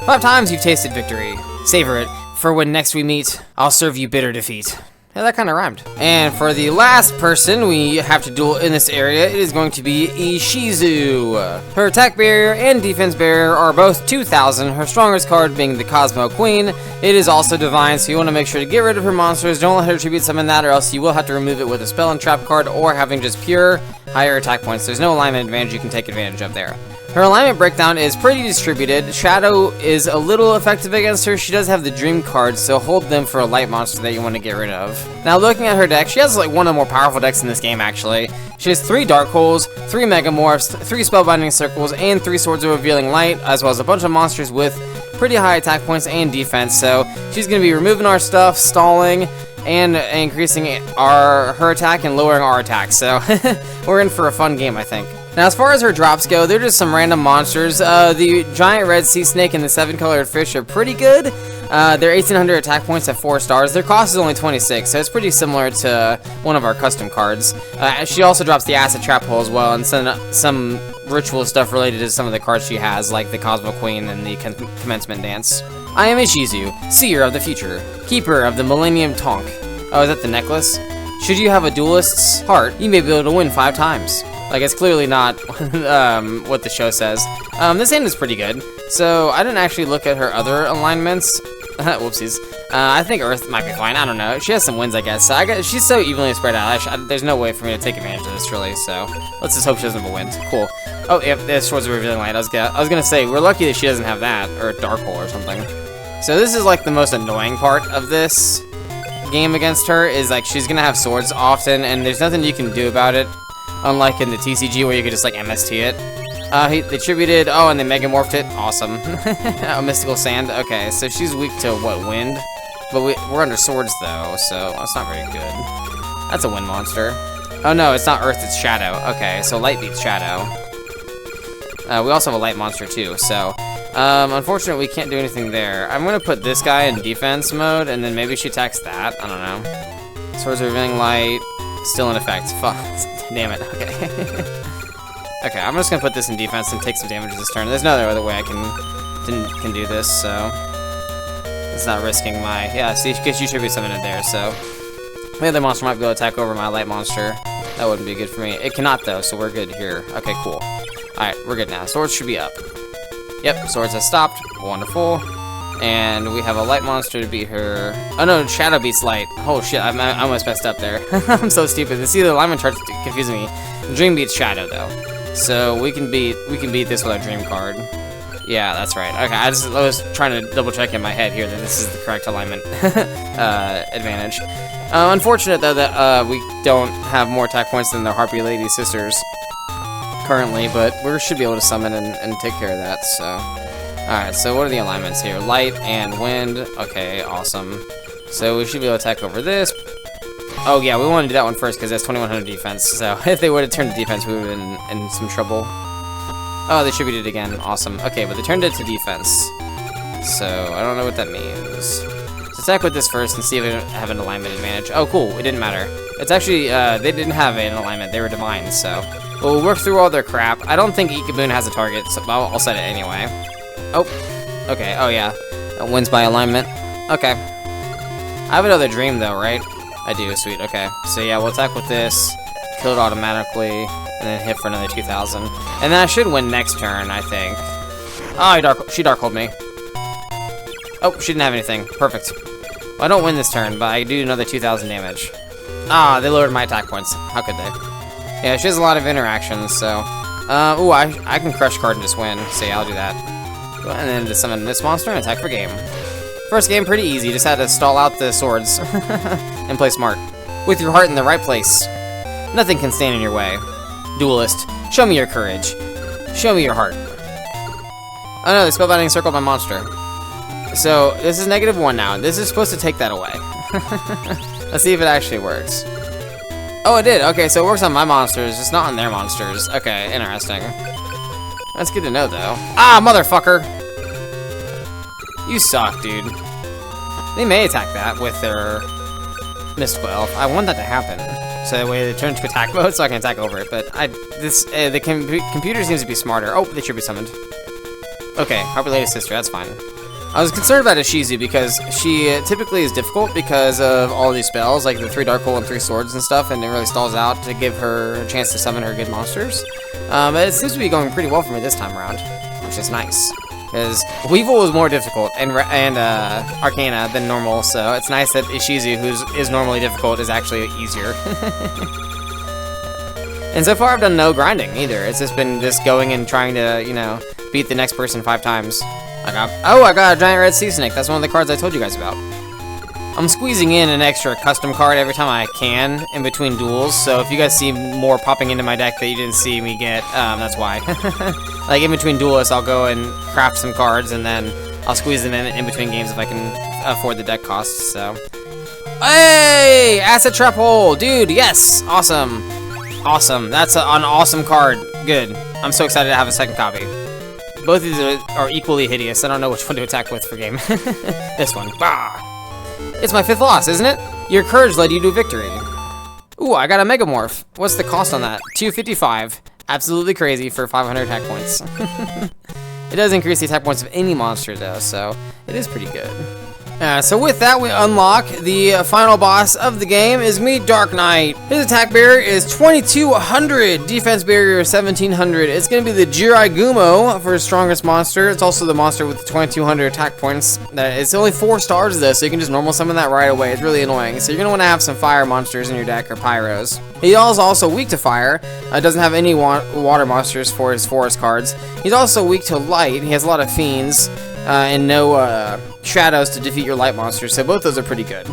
5 times you've tasted victory. Savor it, for when next we meet, I'll serve you bitter defeat. Yeah, that kind of rhymed. And for the last person we have to duel in this area, it is going to be Ishizu. Her attack barrier and defense barrier are both 2000, her strongest card being the Cosmo Queen. It is also divine, so you want to make sure to get rid of her monsters. Don't let her tribute summon that, or else you will have to remove it with a spell and trap card, or having just pure higher attack points. There's no alignment advantage you can take advantage of there. Her alignment breakdown is pretty distributed. Shadow is a little effective against her. She does have the Dream cards, so hold them for a light monster that you want to get rid of. Now, looking at her deck, she has like one of the more powerful decks in this game, actually. She has 3 Dark Holes, 3 Mega Morphs, 3 Spellbinding Circles, and 3 Swords of Revealing Light, as well as a bunch of monsters with pretty high attack points and defense. So she's going to be removing our stuff, stalling, and increasing her attack and lowering our attack. So we're in for a fun game, I think. Now, as far as her drops go, they're just some random monsters. The giant red sea snake and the 7-colored fish are pretty good. They're 1800 attack points at 4 stars. Their cost is only 26, so it's pretty similar to one of our custom cards. She also drops the acid trap hole as well, and some ritual stuff related to some of the cards she has, like the Cosmo Queen and the Commencement Dance. I am Ishizu, Seer of the Future, Keeper of the Millennium Tonk. Oh, is that the necklace? Should you have a duelist's heart, you may be able to win 5 times. Like, it's clearly not what the show says. This hand is pretty good. So, I didn't actually look at her other alignments. Whoopsies. I think Earth might be fine. I don't know. She has some wins, I guess. She's so evenly spread out. There's no way for me to take advantage of this, really. So, let's just hope she doesn't have a win. Cool. Oh, yep, there's Swords of Revealing Light. I was gonna say, we're lucky that she doesn't have that, or Dark Hole or something. So, this is, like, the most annoying part of this game against her, is, like, she's gonna have swords often, and there's nothing you can do about it. Unlike in the TCG where you could just like MST it. They tributed, oh, and they Mega Morphed it. Awesome. A Mystical Sand. Okay, so she's weak to what, wind? But we're under swords though, so that's not very good. That's a wind monster. Oh no, it's not Earth, it's Shadow. Okay, so light beats Shadow. We also have a light monster too, so unfortunately we can't do anything there. I'm gonna put this guy in defense mode, and then maybe she attacks that. I don't know. Swords of Revealing Light, still in effect. Fuck. Damn it, okay. Okay, I'm just gonna put this in defense and take some damage this turn. There's no other way I can do this, so it's not risking my, yeah, see, because you should be summoned there, so the other monster might be able to attack over my light monster. That wouldn't be good for me. It cannot though, so we're good here. Okay, cool. Alright, we're good now. Swords should be up. Yep, swords has stopped. Wonderful. And we have a light monster to beat her. Oh no, Shadow beats light. Oh shit, I almost messed up there. I'm so stupid. See, the alignment chart's confusing me. Dream beats Shadow though, so we can beat this with our Dream card. Yeah, that's right. Okay, I was trying to double check in my head here that this is the correct alignment advantage. Unfortunate though that we don't have more attack points than the Harpy Lady sisters currently, but we should be able to summon and take care of that. So. Alright, so what are the alignments here? Light and wind. Okay, awesome. So we should be able to attack over this. Oh yeah, we want to do that one first because that's 2100 defense. So if they would have turned to defense, we would have been in some trouble. Oh, they attributed again. Awesome. Okay, but they turned it to defense. So, I don't know what that means. Let's attack with this first and see if we have an alignment advantage. Oh, cool. It didn't matter. It's actually, they didn't have an alignment. They were divine, so... We'll work through all their crap. I don't think Ikaboon has a target, so I'll set it anyway. Oh. Okay. Oh, yeah. It wins by alignment. Okay. I have another dream, though, right? I do. Sweet. Okay. So, yeah, we'll attack with this. Kill it automatically. And then hit for another 2,000. And then I should win next turn, I think. Oh, she Dark Hold me. Oh, she didn't have anything. Perfect. Well, I don't win this turn, but I do another 2,000 damage. Ah, they lowered my attack points. How could they? Yeah, she has a lot of interactions, so... ooh, I can Crush card and just win. So yeah, I'll do that. And then just summon this monster and attack for game. First game, pretty easy. Just had to stall out the swords. And play smart. With your heart in the right place. Nothing can stand in your way. Duelist, show me your courage. Show me your heart. Oh no, the spellbinding circled my monster. So, this is -1 now. This is supposed to take that away. Let's see if it actually works. Oh, it did. Okay, so it works on my monsters, just not on their monsters. Okay, interesting. That's good to know, though. Ah, motherfucker! You suck, dude. They may attack that with their Mystical Elf. I want that to happen. So that way they turn to attack mode, so I can attack over it. But the computer seems to be smarter. Oh, they should be summoned. Okay, Harper Lady's sister, that's fine. I was concerned about Ishizu because she typically is difficult because of all these spells, like the 3 Dark Hole and 3 Swords and stuff, and it really stalls out to give her a chance to summon her good monsters. But it seems to be going pretty well for me this time around, which is nice. Because Weevil was more difficult and Arcana than normal, so it's nice that Ishizu, who is normally difficult, is actually easier. And so far I've done no grinding either. It's just been going and trying to, you know, beat the next person 5 times. I got a giant red sea snake. That's one of the cards I told you guys about. I'm squeezing in an extra custom card every time I can in between duels, so if you guys see more popping into my deck that you didn't see me get, that's why. Like in between duelists, I'll go and craft some cards, and then I'll squeeze them in between games if I can afford the deck costs, so. Hey! Acid Trap Hole! Dude, yes! Awesome. Awesome. That's an awesome card. Good. I'm so excited to have a second copy. Both of these are equally hideous. I don't know which one to attack with for game. This one. Bah! It's my 5th loss, isn't it? Your courage led you to victory. Ooh, I got a Megamorph. What's the cost on that? 255. Absolutely crazy for 500 attack points. It does increase the attack points of any monster, though, so it is pretty good. So with that, we unlock the final boss of the game is Darknite. His attack barrier is 2200, defense barrier is 1700. It's going to be the Jiraiya for his strongest monster. It's also the monster with the 2200 attack points. It's only 4 stars though, so you can just normal summon that right away. It's really annoying. So you're going to want to have some fire monsters in your deck or pyros. He is also weak to fire. Doesn't have any water monsters for his forest cards. He's also weak to light. He has a lot of fiends. And no shadows to defeat your light monsters, so both those are pretty good.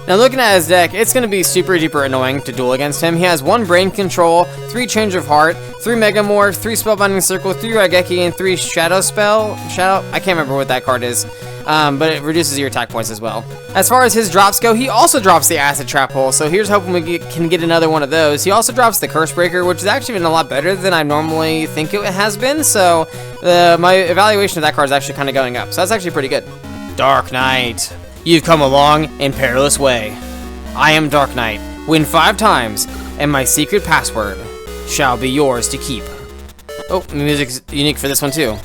Now looking at his deck, it's going to be super duper annoying to duel against him. He has 1 Brain Control, 3 Change of Heart, 3 Megamorph, 3 Spellbinding Circle, 3 Raigeki, and 3 Shadow Spell. I can't remember what that card is, but it reduces your attack points as well. As far as his drops go, he also drops the Acid Trap Hole, so here's hoping we can get another one of those. He also drops the Curse Breaker, which has actually been a lot better than I normally think it has been, so my evaluation of that card is actually kind of going up, so that's actually pretty good. Darknite, you've come a long and perilous way. I am Darknite. Win 5 times, and my secret password shall be yours to keep. Oh, the music's unique for this one too.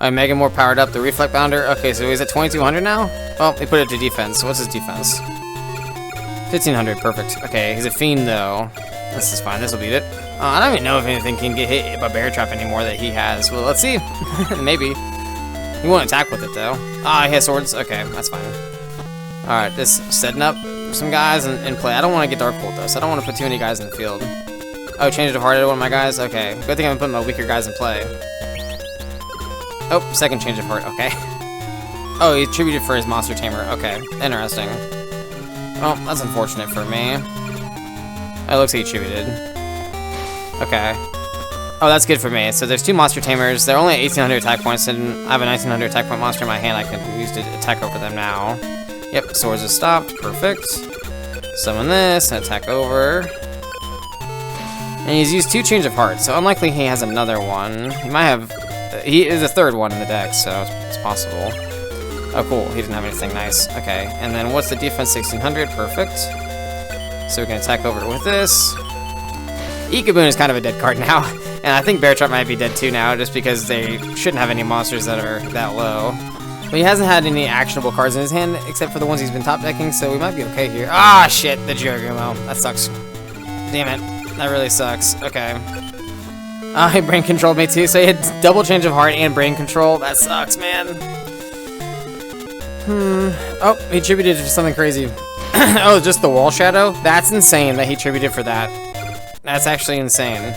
Megamorph powered up, the Reflect Bounder. Okay, so he's at 2200 now? Well, they put it to defense. What's his defense? 1500, perfect. Okay, he's a fiend though. This is fine, this will beat it. I don't even know if anything can get hit by Bear Trap anymore that he has. Well, let's see. Maybe. He won't attack with it though. Ah, he has swords. Okay, that's fine. Alright, just setting up some guys in play. I don't want to get Dark Hold though, so I don't want to put too many guys in the field. Oh, changed of heart to one of my guys? Okay. Good thing I'm putting my weaker guys in play. Oh, second change of heart, okay. Oh, he attributed for his monster tamer. Okay, interesting. Well, that's unfortunate for me. Oh, it looks like he attributed. Okay. Oh, that's good for me. So there's 2 monster tamers. They're only at 1800 attack points, and I have a 1900 attack point monster in my hand I can use to attack over them now. Yep, swords is stopped. Perfect. Summon this and attack over. And he's used 2 Change of Heart, so unlikely he has another one. He might have... he is a 3rd one in the deck, so it's possible. Oh, cool. He didn't have anything nice. Okay, and then what's the defense? 1600. Perfect. So we can attack over with this. Ikaboon is kind of a dead card now. And I think Bear Trap might be dead too now, just because they shouldn't have any monsters that are that low. But he hasn't had any actionable cards in his hand, except for the ones he's been top decking, so we might be okay here. Ah, shit, the Gyaragumo. That sucks. Damn it. That really sucks. Okay. He brain controlled me too, so he had double Change of Heart and brain control. That sucks, man. Oh, he attributed to something crazy. Oh, just the wall shadow? That's insane that he attributed for that. That's actually insane.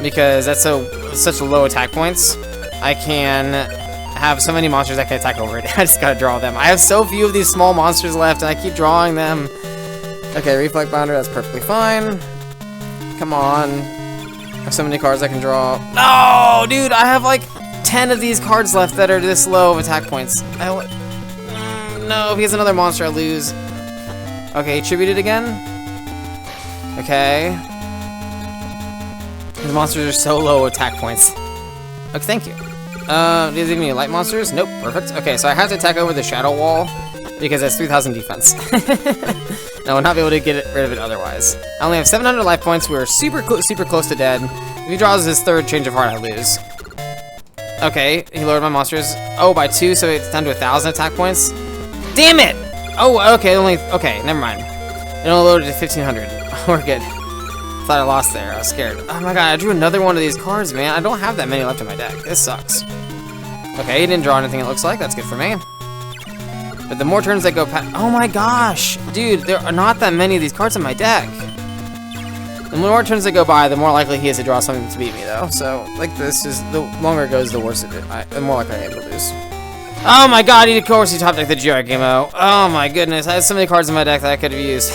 Because that's such low attack points. I can have so many monsters I can attack over it. I just gotta draw them. I have so few of these small monsters left, and I keep drawing them. Okay, Reflect Bounder, that's perfectly fine. Come on. I have so many cards I can draw. No, dude, I have like 10 of these cards left that are this low of attack points. No, if he has another monster, I lose. Okay, attributed again. Okay. These monsters are so low attack points. Okay, thank you. Does it give me light monsters? Nope, perfect. Okay, so I have to attack over the shadow wall because that's 3,000 defense. I will not be able to get rid of it otherwise. I only have 700 life points. We're super close to dead. If he draws his 3rd Change of Heart, I lose. Okay, he lowered my monsters. Oh, by 2, so it's down to 1,000 attack points. Damn it! Oh, okay, okay, never mind. It only loaded to 1,500. We're good. Thought I lost there. I was scared. Oh my god, I drew another one of these cards, man. I don't have that many left in my deck. This sucks. Okay, he didn't draw anything, it looks like. That's good for me. But the more turns that go past... Oh my gosh! Dude, there are not that many of these cards in my deck. The more turns that go by, the more likely he is to draw something to beat me, though. So, like, this is... The longer it goes, the worse it is. The more likely I am to lose. Oh my god, of course he top decked the Gyaragumo. Oh my goodness, I had so many cards in my deck that I could have used.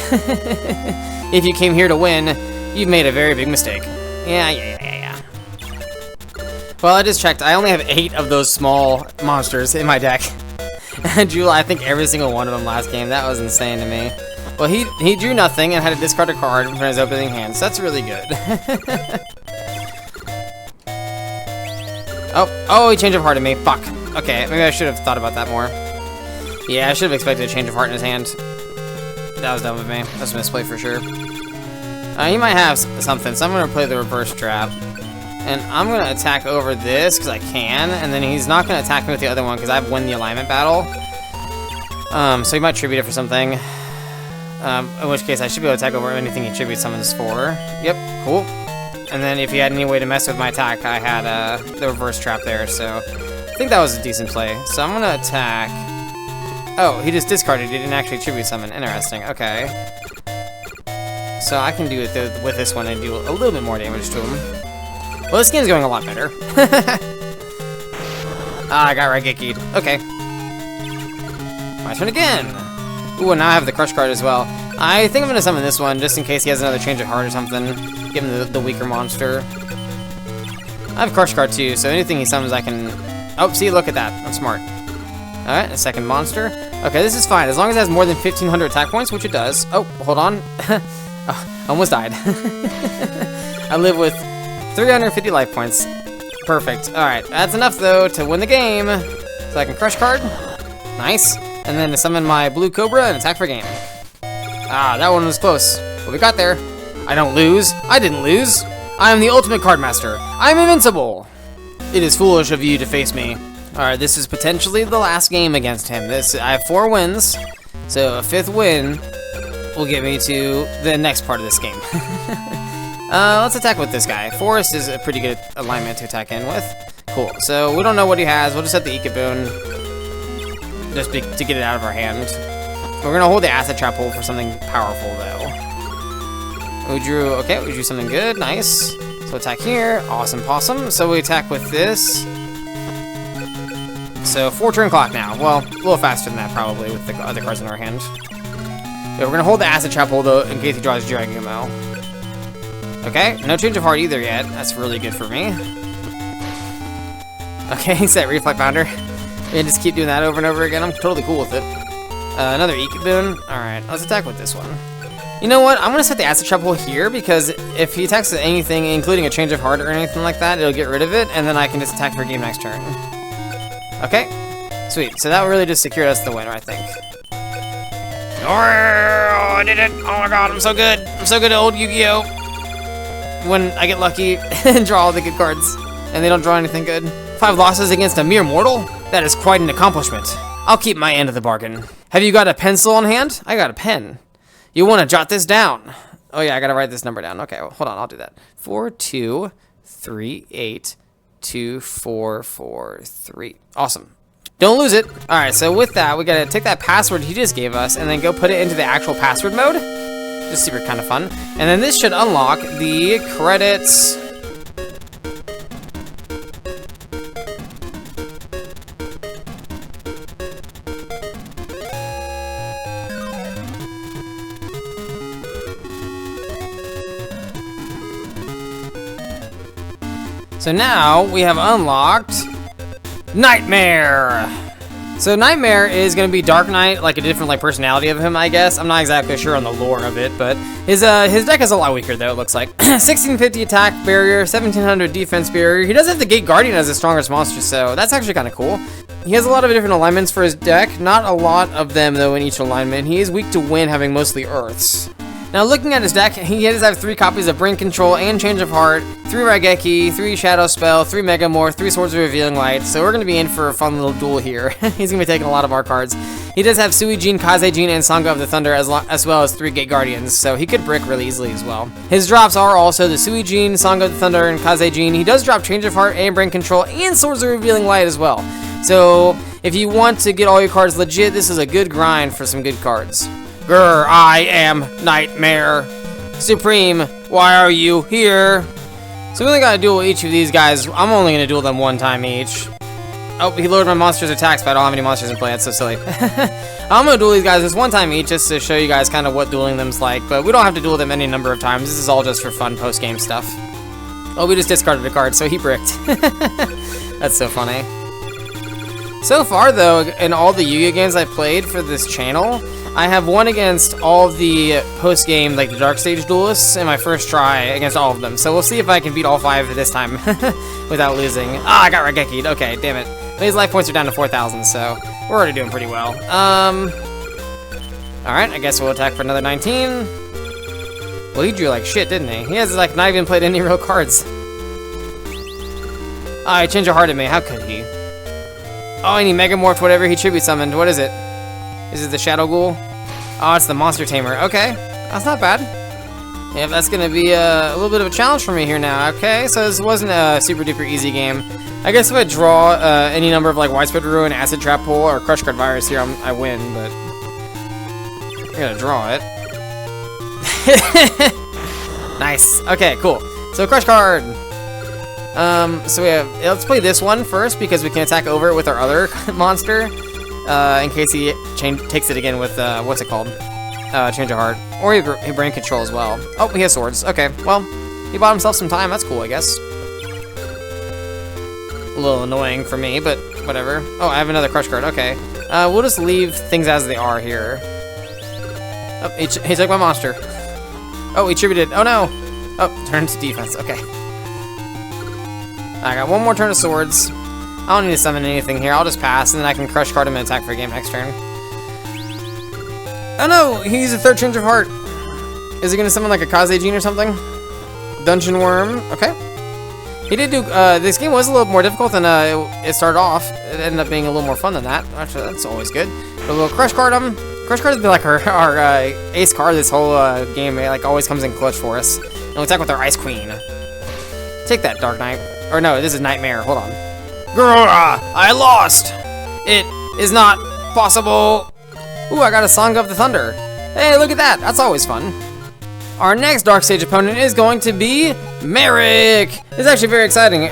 If you came here to win, you've made a very big mistake. Yeah. Well, I just checked. I only have 8 of those small monsters in my deck. I drew, I think, every single one of them last game. That was insane to me. Well, he drew nothing and had to discard a card from his opening hand, so that's really good. Oh, he changed of heart to me. Fuck. Okay, maybe I should have thought about that more. Yeah, I should have expected a change of heart in his hand. That was dumb of me. That was a misplay for sure. He might have something, so I'm going to play the reverse trap. And I'm going to attack over this, because I can, and then he's not going to attack me with the other one, because I've won the alignment battle. So he might tribute it for something. In which case, I should be able to attack over anything he tributes summons for. Yep, cool. And then if he had any way to mess with my attack, I had the reverse trap there, so... I think that was a decent play. So I'm going to attack... Oh, he just discarded. He didn't actually tribute summon. Interesting, okay. So I can do it with this one and do a little bit more damage to him. Well, this game's going a lot better. I got Raigeki'd. Okay. My turn again. Ooh, and now I have the Crush card as well. I think I'm going to summon this one, just in case he has another change of heart or something. Give him the weaker monster. I have Crush card too, so anything he summons I can... Oh, see, look at that. I'm smart. Alright, a second monster. Okay, this is fine. As long as it has more than 1,500 attack points, which it does. Oh, hold on. Oh, almost died. I live with 350 life points. Perfect. Alright, that's enough, though, to win the game. So I can Crush card. Nice. And then to summon my Blue Cobra and attack for game. Ah, that one was close. But we got there. I don't lose. I didn't lose. I am the ultimate card master. I am invincible. It is foolish of you to face me. Alright, this is potentially the last game against him. I have 4 wins, so a 5th win will get me to the next part of this game. Let's attack with this guy. Forest is a pretty good alignment to attack in with. Cool, so we don't know what he has. We'll just set the Ikaboon just to get it out of our hand. We're going to hold the Acid Trap hold for something powerful, though. We drew something good. Nice. So attack here. Awesome possum. So we attack with this. So 4 turn clock now. Well, a little faster than that probably with the other cards in our hand. But we're gonna hold the Acid Trap hold though in case he draws Gyaragumo. Okay, no change of heart either yet. That's really good for me. Okay, set Reflect Bounder. And just keep doing that over and over again. I'm totally cool with it. Another Ikaboon. Alright, let's attack with this one. You know what? I'm gonna set the acid trap hole here because if he attacks anything, including a change of heart or anything like that, it'll get rid of it, and then I can just attack for game next turn. Okay, sweet. So that really just secured us the winner, I think. Oh, I did it! Oh my god, I'm so good! I'm so good at old Yu-Gi-Oh! When I get lucky and draw all the good cards, and they don't draw anything good. 5 losses against a mere mortal? That is quite an accomplishment. I'll keep my end of the bargain. Have you got a pencil on hand? I got a pen. You want to jot this down? Oh yeah, I gotta write this number down. Okay, well, hold on, I'll do that. 42382443. Awesome. Don't lose it. All right, so with that, we gotta take that password he just gave us and then go put it into the actual password mode. Just super kind of fun. And then this should unlock the credits. So now we have unlocked Nightmare. So Nightmare is gonna be Darknite, like a different like personality of him, I guess. I'm not exactly sure on the lore of it, but his deck is a lot weaker though. It looks like 1650 attack barrier, 1700 defense barrier. He does have the Gate Guardian as his strongest monster, so that's actually kind of cool. He has a lot of different alignments for his deck. Not a lot of them though in each alignment. He is weak to wind, having mostly Earths. Now looking at his deck, he does have 3 copies of Brain Control and Change of Heart, 3 Raigeki, 3 Shadow Spell, 3 Megamorph, 3 Swords of Revealing Light, so we're going to be in for a fun little duel here. He's going to be taking a lot of our cards. He does have Suijin, Kazejin, and Sangha of the Thunder as well as 3 Gate Guardians, so he could brick really easily as well. His drops are also the Suijin, Sangha of the Thunder, and Kazejin. He does drop Change of Heart and Brain Control and Swords of Revealing Light as well. So if you want to get all your cards legit, this is a good grind for some good cards. Grr, I am Nightmare. Supreme, why are you here? So we only gotta duel each of these guys. I'm only gonna duel them 1 time each. Oh, he lowered my monster's attacks, but I don't have any monsters in play. That's so silly. I'm gonna duel these guys just 1 time each, just to show you guys kind of what dueling them's like. But we don't have to duel them any number of times. This is all just for fun post-game stuff. Oh, we just discarded a card, so he bricked. That's so funny. So far, though, in all the Yu-Gi-Oh games I played for this channel, I have won against all of the post-game, like the Dark Stage duelists in my first try against all of them. So we'll see if I can beat all 5 this time without losing. Ah, I got Raigeki'd. Okay, damn it. But his life points are down to 4,000, so we're already doing pretty well. Alright, I guess we'll attack for another 19. Well, he drew like shit, didn't he? He has like not even played any real cards. Ah, he changed a heart at me. How could he? Oh, and he Megamorphed whatever he tribute summoned. What is it? Is it the Shadow Ghoul? Oh, it's the Monster Tamer. Okay, that's not bad. Yeah, that's gonna be a little bit of a challenge for me here now. Okay, so this wasn't a super duper easy game. I guess if I draw any number of like Widespread Ruin, Acid Trap Hole, or Crush Card Virus here, I win, but I gotta draw it. Nice. Okay, cool. So Crush Card. So we have. Let's play this one first because we can attack over it with our other monster. In case he takes it again with, what's it called? Change of Heart. Or he Brain Control as well. Oh, he has swords. Okay, well, he bought himself some time. That's cool, I guess. A little annoying for me, but whatever. Oh, I have another Crush card. Okay. We'll just leave things as they are here. Oh, he took my monster. Oh, he tributed. Oh, no. Oh, turn to defense. Okay. I got 1 more turn of swords. I don't need to summon anything here. I'll just pass, and then I can Crush Card him and attack for a game next turn. Oh no! He's a 3rd Change of Heart. Is he gonna summon like a Kazejin or something? Dungeon Worm. Okay. He did do. This game was a little more difficult than it started off. It ended up being a little more fun than that. Actually, that's always good. But we'll Crush Card him. Crush Card has been like our ace card this whole game. It like always comes in clutch for us. And we'll attack with our Ice Queen. Take that, Darknite. Or no, this is Nightmare. Hold on. Grr, I lost! It is not possible! Ooh, I got a Song of the Thunder. Hey, look at that! That's always fun. Our next Dark Stage opponent is going to be Marik! It's actually very exciting,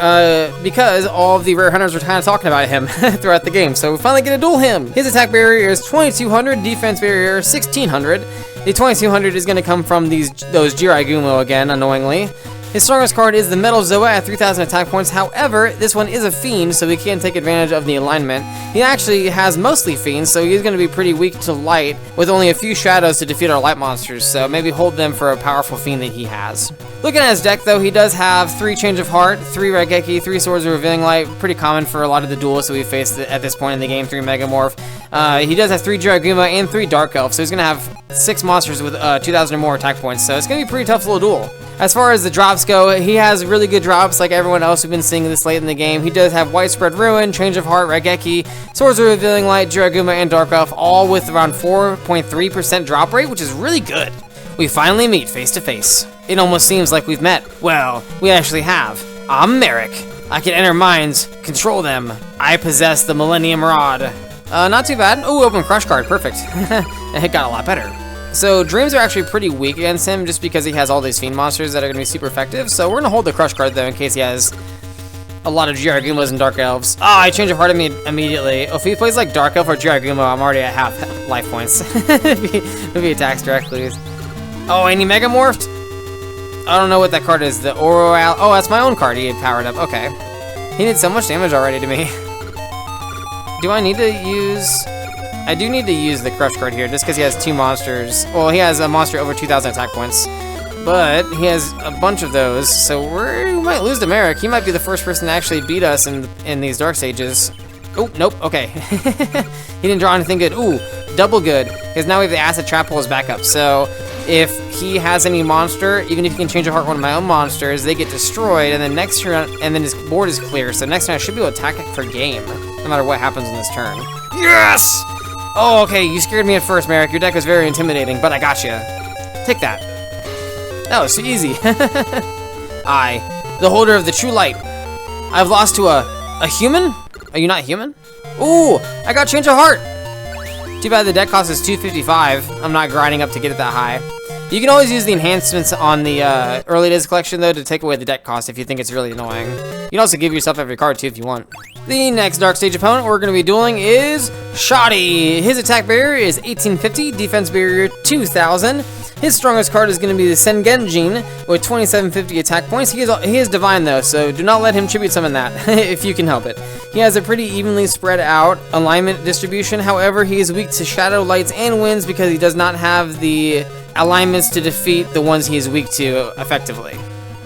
because all of the rare hunters were kind of talking about him throughout the game, so we finally get to duel him! His attack barrier is 2200, defense barrier 1600. The 2200 is going to come from those Jiraiya Gumo again, annoyingly. His strongest card is the Metal Zoa at 3,000 attack points. However, this one is a Fiend, so he can't take advantage of the alignment. He actually has mostly Fiends, so he's going to be pretty weak to light, with only a few shadows to defeat our light monsters, so maybe hold them for a powerful Fiend that he has. Looking at his deck, though, he does have 3 Change of Heart, 3 Raigeki, 3 Swords of Revealing Light, pretty common for a lot of the duels that we faced at this point in the game, 3 Megamorph. He does have 3 Jiraguma and 3 Dark Elf, so he's going to have 6 monsters with 2,000 or more attack points, so it's going to be a pretty tough little duel. As far as the drops go, he has really good drops like everyone else we've been seeing this late in the game. He does have Widespread Ruin, Change of Heart, Raigeki, Swords of Revealing Light, Jiraguma, and Dark Elf, all with around 4.3% drop rate, which is really good. We finally meet face to face. It almost seems like we've met. Well, we actually have. I'm Marik. I can enter minds, control them. I possess the Millennium Rod. Not too bad. Ooh, open Crush card, perfect. It got a lot better. So Dreams are actually pretty weak against him just because he has all these Fiend monsters that are going to be super effective. So we're going to hold the Crush card though in case he has a lot of Jiragumas and Dark Elves. Ah, I change of heart immediately. Oh, if he plays like Dark Elf or Jiraguma, I'm already at half life points. if he attacks directly. Oh, and he Megamorphed? I don't know what that card is. The Oro... Oh, that's my own card he had powered up. Okay. He did so much damage already to me. Do I need to use... I do need to use the Crush card here, just because he has 2 monsters. Well, he has a monster over 2,000 attack points. But he has a bunch of those, so we might lose to Marik. He might be the first person to actually beat us in these Dark Stages. Oh, nope, okay. He didn't draw anything good. Ooh, double good, because now we have the Acid Trap Hole as backup. So if he has any monster, even if he can change a heart one of my own monsters, they get destroyed, and then next turn, and then his board is clear. So next turn I should be able to attack it for game, no matter what happens in this turn. Yes! Oh, okay, you scared me at first, Marik. Your deck was very intimidating, but I got you. Take that. That was too easy. I, the holder of the true light. I've lost to a human? Are you not human? Ooh, I got Change of Heart. Too bad the deck cost is 255. I'm not grinding up to get it that high. You can always use the enhancements on the early days collection, though, to take away the deck cost if you think it's really annoying. You can also give yourself every card, too, if you want. The next Dark Stage opponent we're going to be dueling is Shadi. His attack barrier is 1850, defense barrier 2000. His strongest card is going to be the Sengenjin with 2750 attack points. He is divine though, so do not let him tribute summon that if you can help it. He has a pretty evenly spread out alignment distribution. However, he is weak to shadow, lights, and winds because he does not have the alignments to defeat the ones he is weak to effectively.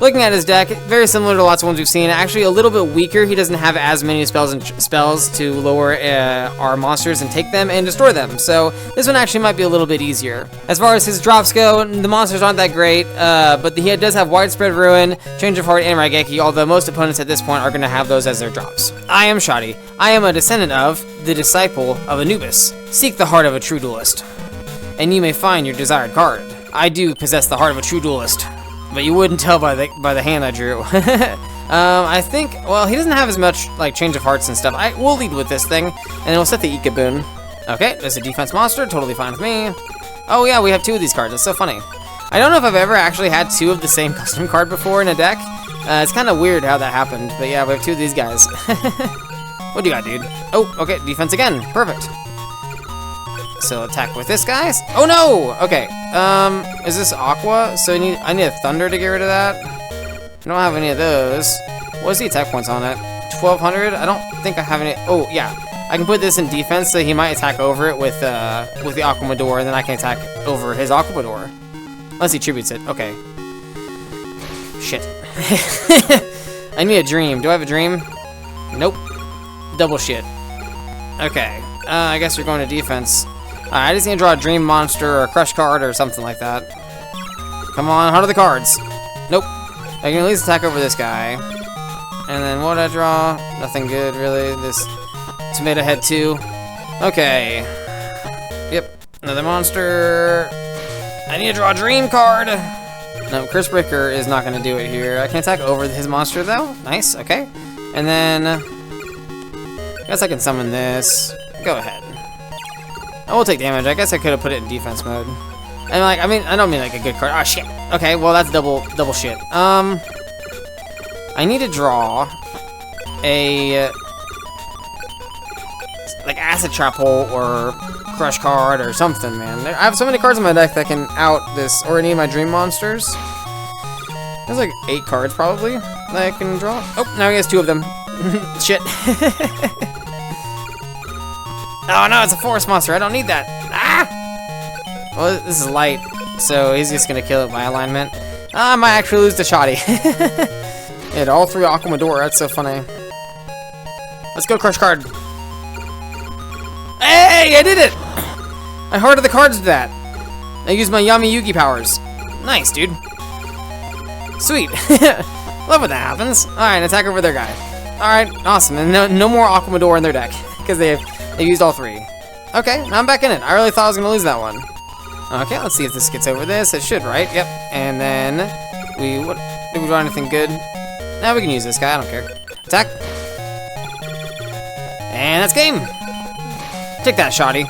Looking at his deck, very similar to lots of ones we've seen, actually a little bit weaker. He doesn't have as many spells to lower our monsters and take them and destroy them, so this one actually might be a little bit easier. As far as his drops go, the monsters aren't that great, but he does have Widespread Ruin, Change of Heart, and Raigeki, although most opponents at this point are going to have those as their drops. I am Shadi. I am a descendant of the disciple of Anubis. Seek the heart of a true duelist, and you may find your desired card. I do possess the heart of a true duelist. But you wouldn't tell by the hand I drew. I think, well, he doesn't have as much, like, Change of Hearts and stuff. We'll lead with this thing, and then we'll set the Ikaboon. Okay, there's a defense monster, totally fine with me. Oh yeah, we have 2 of these cards, that's so funny. I don't know if I've ever actually had 2 of the same custom card before in a deck. It's kind of weird how that happened, but yeah, we have 2 of these guys. What do you got, dude? Oh, okay, defense again, perfect. So attack with this guy. Oh no! Okay. Is this Aqua? So I need a Thunder to get rid of that. I don't have any of those. What's the attack points on it? 1200? I don't think I have any. Oh yeah, I can put this in defense, so he might attack over it with the Aquamador, and then I can attack over his Aquamador. Unless he tributes it. Okay. Shit. I need a dream. Do I have a dream? Nope. Double shit. Okay. I guess you're going to defense. I just need to draw a Dream Monster or a Crush card or something like that. Come on, how are the cards? Nope. I can at least attack over this guy. And then what did I draw? Nothing good, really. This Tomato Head 2. Okay. Yep, another monster. I need to draw a Dream card. No, Curse Breaker is not going to do it here. I can attack over his monster, though. Nice, okay. And then I guess I can summon this. Go ahead. I will take damage. I guess I could have put it in defense mode. And like, I don't mean like a good card. Oh shit. Okay, well that's double shit. I need to draw a like Acid Trap Hole or Crush card or something, man. I have so many cards in my deck that can out this or any of my Dream Monsters. There's like 8 cards probably that I can draw. Oh, now he has 2 of them. Shit. Oh no, it's a forest monster. I don't need that. Ah! Well, this is light, so he's just gonna kill it by alignment. I might actually lose to Shadi. Hit all 3 Aquamador. That's so funny. Let's go, crush card. Hey, I did it! I hearted the cards with that. I used my Yami Yugi powers. Nice, dude. Sweet. Love when that happens. Alright, attack over their guy. Alright, awesome. And no more Aquamador in their deck, because they used all 3. Okay, now I'm back in it. I really thought I was going to lose that one. Okay, let's see if this gets over this. It should, right? Yep. And then, did we draw anything good? Now we can use this guy. I don't care. Attack. And that's game. Take that, Shadi.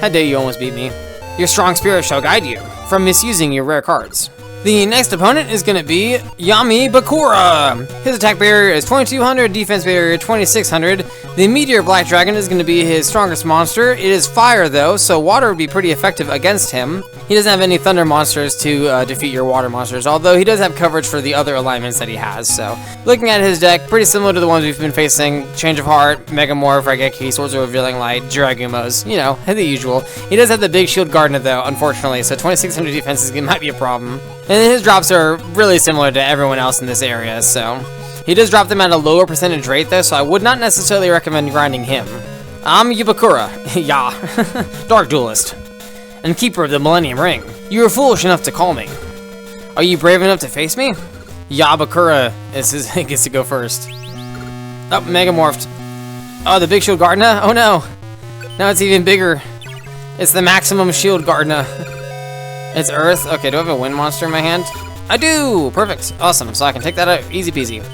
How dare you almost beat me. Your strong spirit shall guide you from misusing your rare cards. The next opponent is going to be Yami Bakura. His attack barrier is 2200, defense barrier 2600. The Meteor Black Dragon is going to be his strongest monster. It is fire though, so water would be pretty effective against him. He doesn't have any thunder monsters to defeat your water monsters, although he does have coverage for the other alignments that he has. So, looking at his deck, pretty similar to the ones we've been facing. Change of Heart, Megamorph, Raigeki, Swords of Revealing Light, Jiragumos, you know, the usual. He does have the big shield Gardner though, unfortunately, so 2600 defense might be a problem. And his drops are really similar to everyone else in this area, so... He does drop them at a lower percentage rate though, so I would not necessarily recommend grinding him. I'm Yami Bakura, Dark Duelist, and Keeper of the Millennium Ring. You are foolish enough to call me. Are you brave enough to face me? Bakura gets to go first. Oh, Megamorphed. Oh, the big shield Gardna? Oh no! Now it's even bigger. It's the maximum shield Gardna. It's Earth. Okay, do I have a wind monster in my hand? I do! Perfect. Awesome. So I can take that out easy peasy.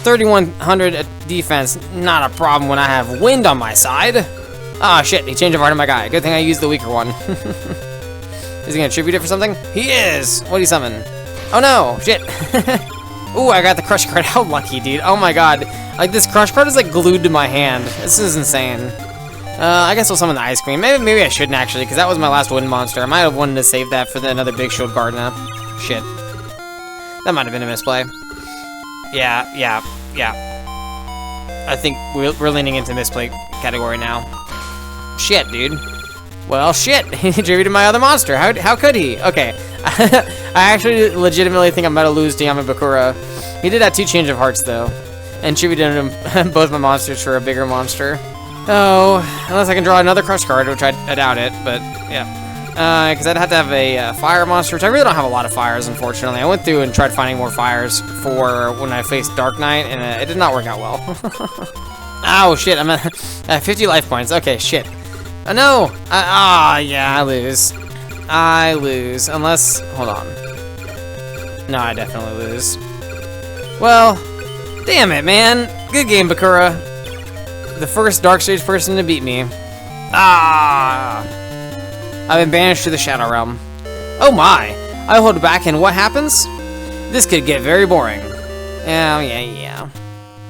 3100 defense. Not a problem when I have wind on my side. Ah, shit. He changed of heart on my guy. Good thing I used the weaker one. Is he going to tribute it for something? He is! What do you summon? Oh no! Shit! Ooh, I got the crush card. How lucky, dude. Oh my god. Like, this crush card is like glued to my hand. This is insane. I guess we'll summon the ice cream. Maybe I shouldn't actually, because that was my last wind monster. I might have wanted to save that for another big shield Gardner. Shit. That might have been a misplay. Yeah. I think we're leaning into misplay category now. Shit, dude. Well, shit. He attributed my other monster. How could he? Okay. I actually legitimately think I'm about to lose to Yami Bakura. He did have 2 change of hearts, though. And attributed him both my monsters for a bigger monster. Oh, unless I can draw another crush card, which I doubt it, but yeah. Because I'd have to have a fire monster, which I really don't have a lot of fires, unfortunately. I went through and tried finding more fires for when I faced Darknite, and it did not work out well. Ow, shit, I'm at 50 life points. Okay, shit. No! Yeah, I lose. I lose, unless... Hold on. No, I definitely lose. Well, damn it, man. Good game, Bakura. The first Dark Stage person to beat me. I've been banished to the Shadow Realm. Oh my! I hold back and what happens? This could get very boring. Yeah.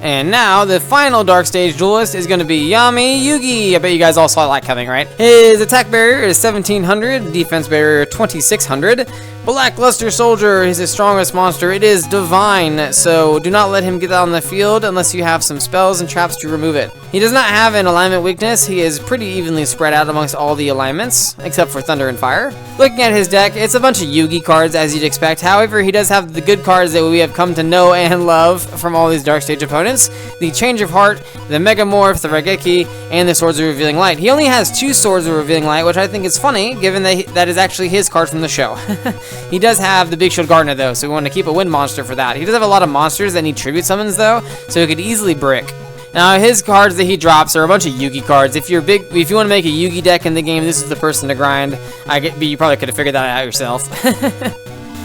And now, the final Dark Stage duelist is going to be Yami Yugi. I bet you guys all saw that coming, right? His attack barrier is 1700, defense barrier 2600. Black Luster Soldier is his strongest monster. It is divine, so do not let him get out on the field unless you have some spells and traps to remove it. He does not have an alignment weakness. He is pretty evenly spread out amongst all the alignments, except for Thunder and Fire. Looking at his deck, it's a bunch of Yugi cards, as you'd expect. However, he does have the good cards that we have come to know and love from all these Dark Stage opponents. The Change of Heart, the Megamorph, the Raigeki, and the Swords of Revealing Light. He only has 2 Swords of Revealing Light, which I think is funny, given that that is actually his card from the show. He does have the Big Shield Gardner, though, so we want to keep a wind monster for that. He does have a lot of monsters that need tribute summons, though, so he could easily brick. Now, his cards that he drops are a bunch of Yugi cards. If you want to make a Yugi deck in the game, this is the person to grind. You probably could have figured that out yourself.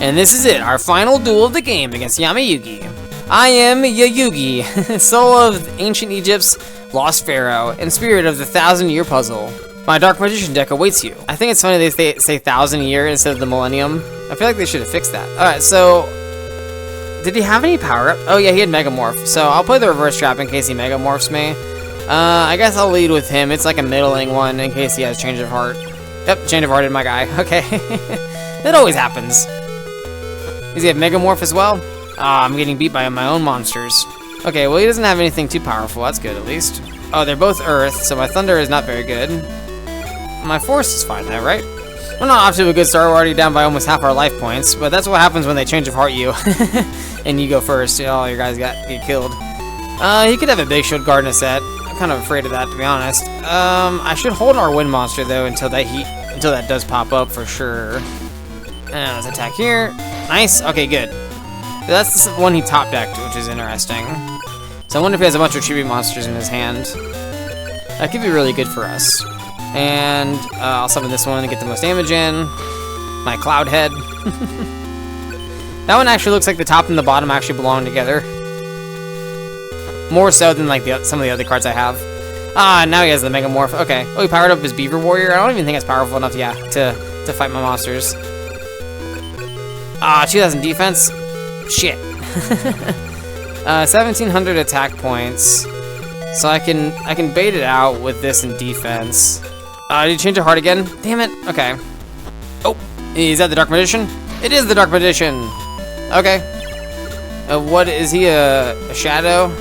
And this is it, our final duel of the game against Yami Yugi. I am Yugi, soul of ancient Egypt's lost pharaoh, and spirit of the 1,000-year puzzle. My Dark Magician deck awaits you. I think it's funny they say 1,000-year instead of the millennium. I feel like they should have fixed that. Alright, so... Did he have any power-up? Oh yeah, he had Megamorph. So I'll play the reverse trap in case he Megamorphs me. I guess I'll lead with him. It's like a middling one in case he has Change of Heart. Yep, Change of Heart in my guy. Okay. It always happens. Does he have Megamorph as well? Ah, I'm getting beat by my own monsters. Okay, well, he doesn't have anything too powerful. That's good, at least. Oh, they're both Earth, so my Thunder is not very good. My Force is fine, though, right? We're not off to a good start. We're already down by almost half our life points, but that's what happens when they change of heart you. And you go first. All your guys get killed. He could have a big shield guard in a set. I'm kind of afraid of that, to be honest. I should hold our wind monster, though, until that does pop up for sure. Let's attack here. Nice. Okay, good. So that's the one he top decked, which is interesting. So I wonder if he has a bunch of tribute monsters in his hand. That could be really good for us. And I'll summon this one to get the most damage in. My Cloud Head. That one actually looks like the top and the bottom actually belong together. More so than like some of the other cards I have. Now he has the Megamorph. Okay. Oh, he powered up his Beaver Warrior. I don't even think it's powerful enough, yeah, to fight my monsters. 2000 defense. Shit. 1700 attack points. So I can bait it out with this in defense. Did he change a heart again? Damn it. Okay. Oh, is that the Dark Magician? It is the Dark Magician. Okay. What is he? A shadow?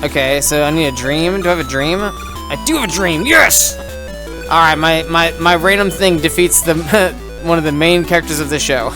Okay, so I need a dream. Do I have a dream? I do have a dream. Yes. All right, my random thing defeats the one of the main characters of the show.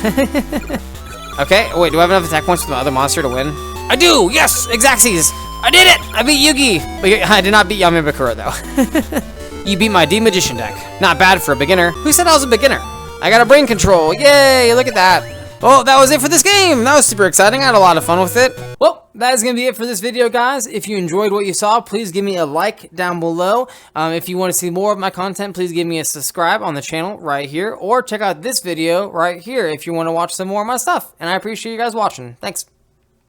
Okay. Wait, do I have enough attack points with my other monster to win? I do. Yes, Exacxes. I did it! I beat Yugi! But I did not beat Yami Bakura, though. You beat my D-Magician deck. Not bad for a beginner. Who said I was a beginner? I got a brain control. Yay! Look at that. Well, that was it for this game. That was super exciting. I had a lot of fun with it. Well, that is going to be it for this video, guys. If you enjoyed what you saw, please give me a like down below. If you want to see more of my content, please give me a subscribe on the channel right here. Or check out this video right here if you want to watch some more of my stuff. And I appreciate you guys watching. Thanks.